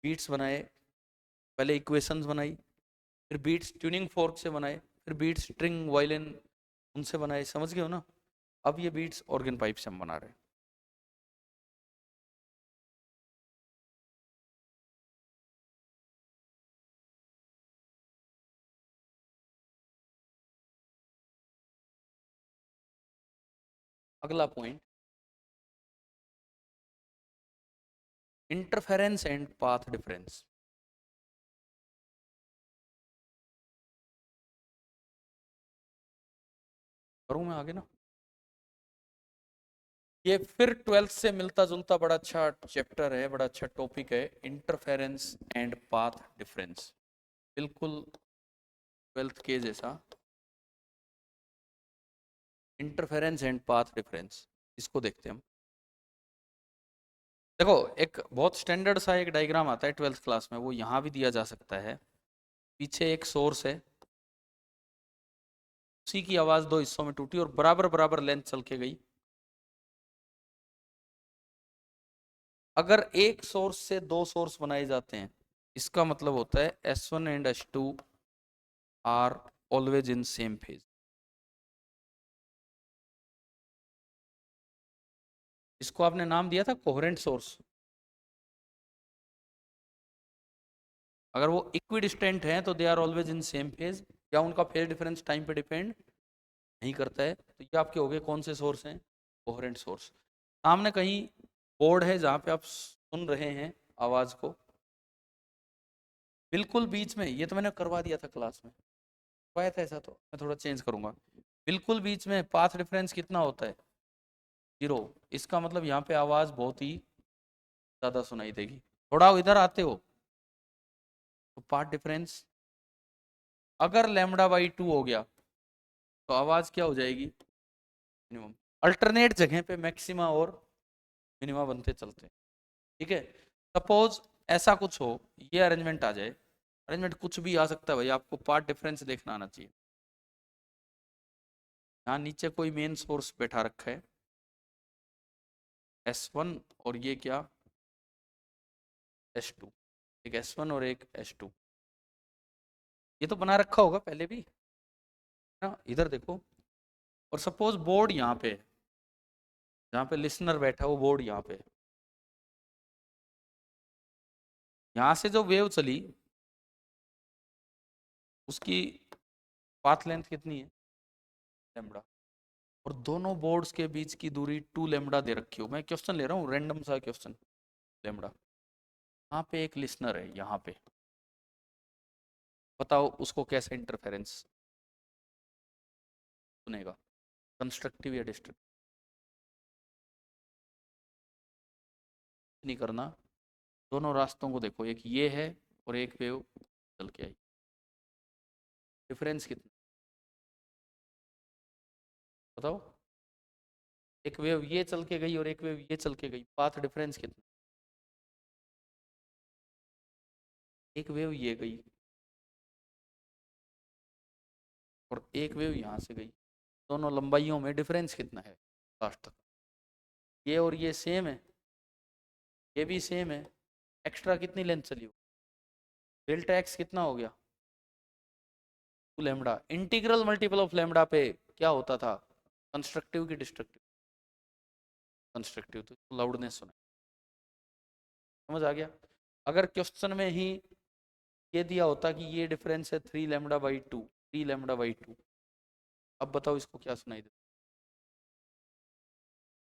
बीट्स बनाए, पहले इक्वेशंस बनाई, फिर बीट्स ट्यूनिंग फोर्क से बनाए, फिर बीट्स स्ट्रिंग वायलिन उनसे बनाए, समझ गए हो ना। अब ये बीट्स ऑर्गन पाइप से हम बना रहे हैं। अगला point, interference and path difference. करूं मैं आगे ना, ये फिर ट्वेल्थ से मिलता जुलता बड़ा अच्छा चैप्टर है, बड़ा अच्छा टॉपिक है, इंटरफेरेंस एंड पाथ डिफरेंस, बिल्कुल ट्वेल्थ के जैसा। इंटरफेरेंस एंड पाथ डिफरेंस, इसको देखते हैं हम। देखो, एक बहुत स्टैंडर्ड सा एक डायग्राम आता है ट्वेल्थ क्लास में, वो यहाँ भी दिया जा सकता है। पीछे एक सोर्स है, उसी की आवाज दो हिस्सों में टूटी और बराबर बराबर लेंथ चल के गई। अगर एक सोर्स से दो सोर्स बनाए जाते हैं, इसका मतलब होता है S1 and S2 are always in same phase. इसको आपने नाम दिया था कोहेरेंट सोर्स। अगर वो इक्विडिस्टेंट हैं तो they are always in same phase, या उनका फेज डिफरेंस टाइम पे डिपेंड नहीं करता है, तो ये आपके हो गए कौन से सोर्स हैं, कोहेरेंट सोर्स। सामने कहीं बोर्ड है जहाँ पे आप सुन रहे हैं आवाज को, बिल्कुल बीच में, ये तो मैंने करवा दिया था क्लास में, करवाया था ऐसा, तो मैं थोड़ा चेंज करूंगा। बिल्कुल बीच में पाथ डिफरेंस कितना होता है, 0। इसका मतलब यहाँ पे आवाज बहुत ही ज्यादा सुनाई देगी। थोड़ा इधर आते हो तो पाथ डिफरेंस अगर लैम्बडा बाई 2 हो गया तो आवाज क्या हो जाएगी, मिनिमम। अल्टरनेट जगह पे मैक्सिमा और मिनिमा बनते चलते हैं, ठीक है। सपोज ऐसा कुछ हो, ये अरेंजमेंट आ जाए, अरेंजमेंट कुछ भी आ सकता है भाई, आपको पार्ट डिफरेंस देखना आना चाहिए। यहाँ नीचे कोई मेन सोर्स बैठा रखा है S1, और ये क्या S2, एक S1 और एक S2, ये तो बना रखा होगा पहले भी ना, इधर देखो। और सपोज बोर्ड यहाँ पे, जहाँ पे लिसनर बैठा है वो बोर्ड यहाँ पे, यहाँ से जो वेव चली उसकी पाथ लेंथ कितनी है, लैम्बडा, और दोनों बोर्ड्स के बीच की दूरी 2 लैम्बडा दे रखी हो। मैं क्वेश्चन ले रहा हूँ, रैंडम सा क्वेश्चन, लैम्बडा। यहाँ पे एक लिसनर है, यहाँ पे बताओ उसको कैसे इंटरफेरेंस सुनेगा, कंस्ट्रक्टिव या डिस्ट्रक्टिव। नहीं करना, दोनों रास्तों को देखो, एक ये है और एक वेव चल के आई, डिफरेंस कितना बताओ। एक वेव ये चल के गई और एक वेव ये चल के गई, पाथ डिफरेंस कितना। एक वेव ये गई और एक वेव यहाँ से गई, दोनों लंबाइयों में डिफरेंस कितना है लास्ट तक। ये और ये सेम है, ये भी सेम है, एक्स्ट्रा कितनी लेंथ चली हो, डेल्टा एक्स कितना हो गया, 2 lambda. Integral multiple of lambda पे क्या होता था, कंस्ट्रक्टिव की डिस्ट्रक्टिव, कंस्ट्रक्टिव, तो लाउडनेस सुना, समझ आ गया। अगर क्वेश्चन में ही ये दिया होता कि ये डिफरेंस है 3 लैम्बडा बाई 2, 3 लैम्बडा बाई 2, अब बताओ इसको क्या सुनाई देता,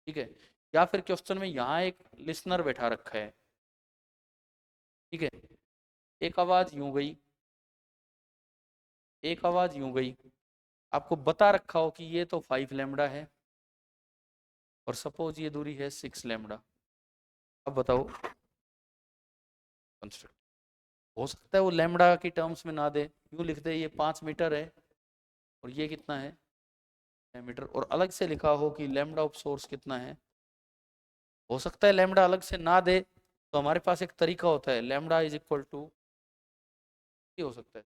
ठीक है। या फिर क्वेश्चन में यहाँ एक लिसनर बैठा रखा है, ठीक है, एक आवाज यूं गई, एक आवाज यूं गई, आपको बता रखा हो कि ये तो 5 लैम्बडा है और सपोज ये दूरी है 6 लैम्बडा, अब बताओ कंस्ट्रक्ट। हो सकता है वो लैम्बडा की टर्म्स में ना दे, यूं लिख दे ये 5 मीटर है और ये कितना है 6 मीटर, और अलग से लिखा हो कि लैम्बडा ऑफ सोर्स कितना है। हो सकता है लैम्बडा अलग से ना दे, तो हमारे पास एक तरीका होता है, लैम्बडा इज इक्वल टू, ये हो सकता है,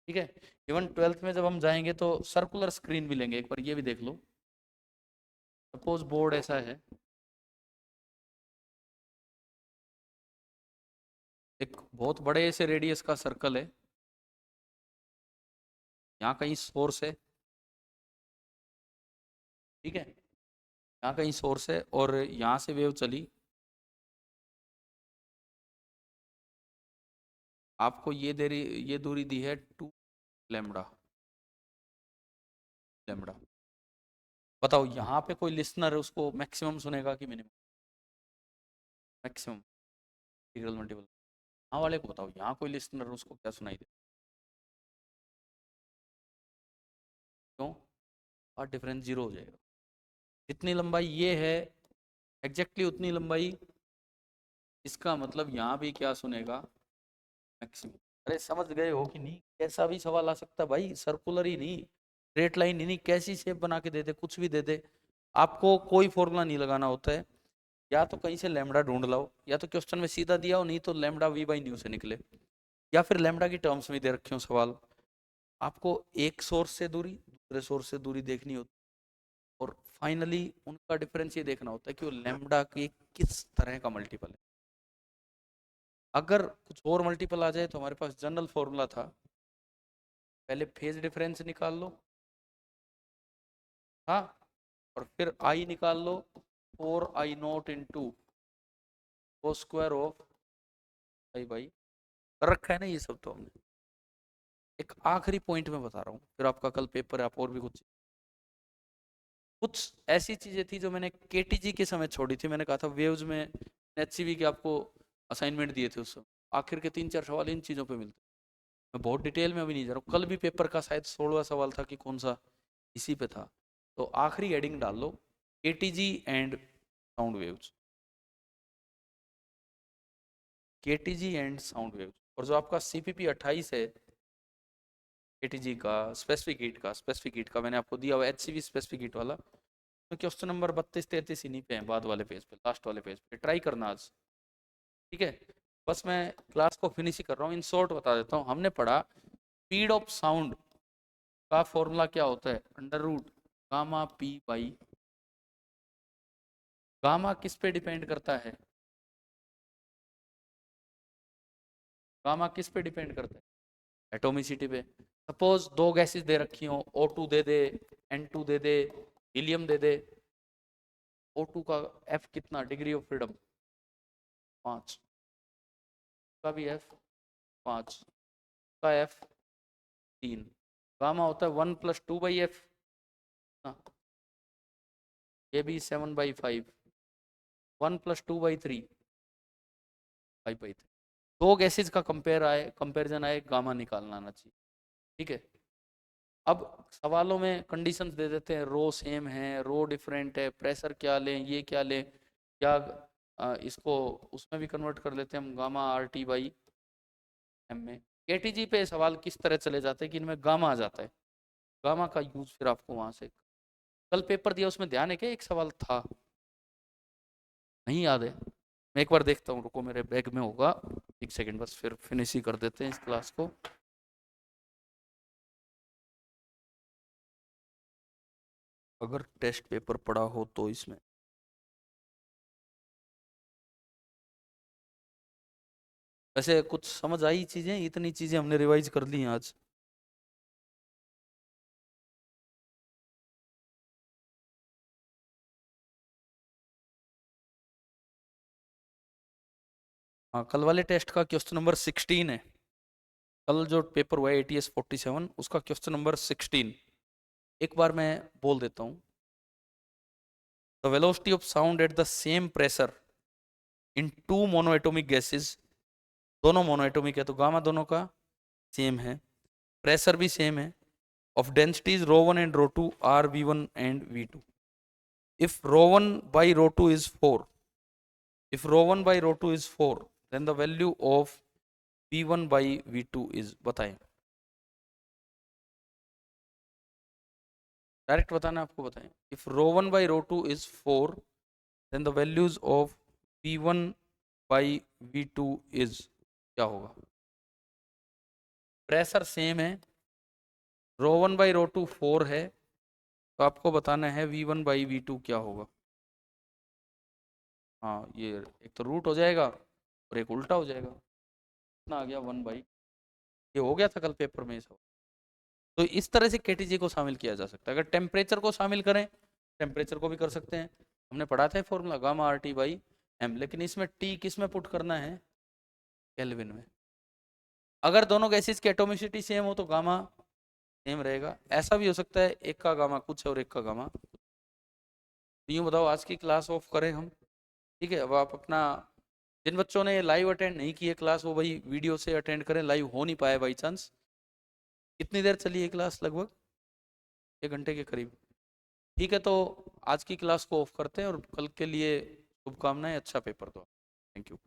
ठीक है। इवन 12th में जब हम जाएंगे तो सर्कुलर स्क्रीन भी लेंगे, एक बार ये भी देख लो। सपोज बोर्ड ऐसा है, एक बहुत बड़े से रेडियस का सर्कल है, यहाँ कहीं सोर्स है, ठीक है, यहाँ कहीं सोर्स है और यहाँ से वेव चली, आपको ये दे रही, ये दूरी दी है 2 लैम्बडा, लैम्बडा। बताओ यहाँ पे कोई लिसनर है, उसको मैक्सिमम सुनेगा कि मिनिमम, मैक्सिमम इंटीग्रल मल्टीपल, यहाँ वाले को बताओ, यहाँ कोई लिसनर है उसको क्या सुनाई दे, क्यों, और डिफरेंस 0 हो जाएगा। जितनी लंबाई ये है एग्जैक्टली उतनी लंबाई, इसका मतलब यहाँ भी क्या सुनेगा, मैक्सिमम। अरे समझ गए हो कि नहीं, कैसा भी सवाल आ सकता है भाई, सर्कुलर ही नहीं, स्ट्रेट लाइन ही नहीं, कैसी शेप बना के दे दे, कुछ भी दे दे, आपको कोई फॉर्मूला नहीं लगाना होता है। या तो कहीं से लैम्बडा ढूंढ लाओ, या तो क्वेश्चन में सीधा दिया हो, नहीं तो लैम्बडा वी बाई न्यू से निकले, या फिर लैम्बडा की टर्म्स में दे रखे हो सवाल, आपको एक सोर्स से दूरी, दूसरे सोर्स से दूरी देखनी होती है, और फाइनली उनका डिफरेंस ये देखना होता है कि वो लैम्बडा के किस तरह का मल्टीपल है। अगर कुछ और मल्टीपल आ जाए तो हमारे पास जनरल फॉर्मूला था, पहले फेज डिफरेंस निकाल लो, हाँ, और फिर आई निकाल लो, 4I0 into cos square of I by, कर रखा है ना ये सब तो हमने। एक आखिरी पॉइंट में बता रहा हूँ, फिर आपका कल पेपर है, आप और भी कुछ ऐसी चीजें थी जो मैंने केटीजी के समय छोड़ी थी। मैंने कहा था वेव्स में एचसीवी के आपको असाइनमेंट दिए थे उस समय, आखिर के 3-4 सवाल इन चीजों पे मिलते। मैं बहुत डिटेल में अभी नहीं जा रहा हूँ, कल भी पेपर का शायद 16वां सवाल था कि कौन सा, इसी पे था। तो आखिरी हेडिंग डाल लो, KTG and sound waves, KTG and sound waves. और जो आपका सीपीपी 28 है केटीजी का स्पेसिफिक हीट का मैंने आपको दिया हुआ एचसीवी स्पेसिफिक हीट वाला, तो क्वेश्चन नंबर 32-33 इन्हीं पे हैं, बाद वाले पेज पे, लास्ट वाले पेज पे ट्राई करना आज, ठीक है। बस मैं क्लास को फिनिश ही कर रहा हूँ, इन शॉर्ट बता देता हूँ। हमने पढ़ा स्पीड ऑफ साउंड का फॉर्मूला क्या होता है, under root gamma P by, gamma किस पे डिपेंड करता है, गामा किस पे डिपेंड करता है, एटोमिसिटी पे। सपोज दो गैसेस दे रखी हो, O2 दे दे, N2 दे दे, हीलियम दे दे। O2 का F कितना, डिग्री ऑफ फ्रीडम 5, का भी F 5, का F 3। गामा होता है 1+2/F, ये भी 7/5, 1+2/3, 5/3। दो गैसेज का कंपेरिजन आए, गामा निकालना आना चाहिए, ठीक है। अब सवालों में कंडीशंस दे देते हैं, रो सेम है, रो डिफरेंट है, प्रेशर क्या लें, ये क्या लें, क्या इसको उसमें भी कन्वर्ट कर लेते हैं हम, गामा RT/M में। केटीजी पे सवाल किस तरह चले जाते हैं कि इनमें गामा आ जाता है, गामा का यूज फिर आपको वहां से, कल पेपर दिया उसमें ध्यान है क्या, एक सवाल था, नहीं याद है, मैं एक बार देखता हूँ, रुको मेरे बैग में होगा, एक सेकंड बस, फिर फिनिश ही कर देते हैं इस क्लास को। अगर टेस्ट पेपर पड़ा हो तो इसमें, वैसे कुछ समझ आई चीजें, इतनी चीजें हमने रिवाइज कर ली हैं आज। हाँ, कल वाले टेस्ट का क्वेश्चन नंबर 16 है, कल जो पेपर हुआ है ATS 47 उसका क्वेश्चन नंबर 16, एक बार मैं बोल देता हूँ। The velocity of sound at the same pressure in two monoatomic gases, दोनों मोनोएटोमिक है तो गामा दोनों का सेम है, प्रेशर भी सेम है, of densities rho 1 and rho 2 are V1 and V2. If rho 1 by rho 2 is 4, if rho 1 by rho 2 is 4, then the value of V1 by V2 is, बताएं, direct बताना आपको, बताएं। if rho 1 by rho 2 is 4, then the values of V1 by V2 is, क्या होगा, pressure same है, रो 1 by rho 2 4 है, तो आपको बताना है V1 बाई V2 क्या होगा। हाँ, ये एक तो रूट हो जाएगा और एक उल्टा हो जाएगा, कितना आ गया 1 बाई, ये हो गया था कल पेपर में सब। तो इस तरह से केटीजी को शामिल किया जा सकता है। अगर टेम्परेचर को शामिल करें, टेम्परेचर को भी कर सकते हैं, हमने पढ़ा था फॉर्मूला गामा RT/M, लेकिन इसमें टी किस में पुट करना है, केल्विन में। अगर दोनों गैसेस की एटोमिसिटी सेम हो तो गामा सेम रहेगा, ऐसा भी हो सकता है एक का गामा कुछ है और एक का गामा। यूँ बताओ, आज की क्लास ऑफ करें हम, ठीक है। अब आप अपना, जिन बच्चों ने लाइव अटेंड नहीं किए क्लास, वो भाई वीडियो से अटेंड करें, लाइव हो नहीं पाए बाई चांस। कितनी देर चली है क्लास, लगभग 1 घंटे के करीब, ठीक है। तो आज की क्लास को ऑफ करते हैं और कल के लिए शुभकामनाएं, अच्छा पेपर दो, थैंक यू।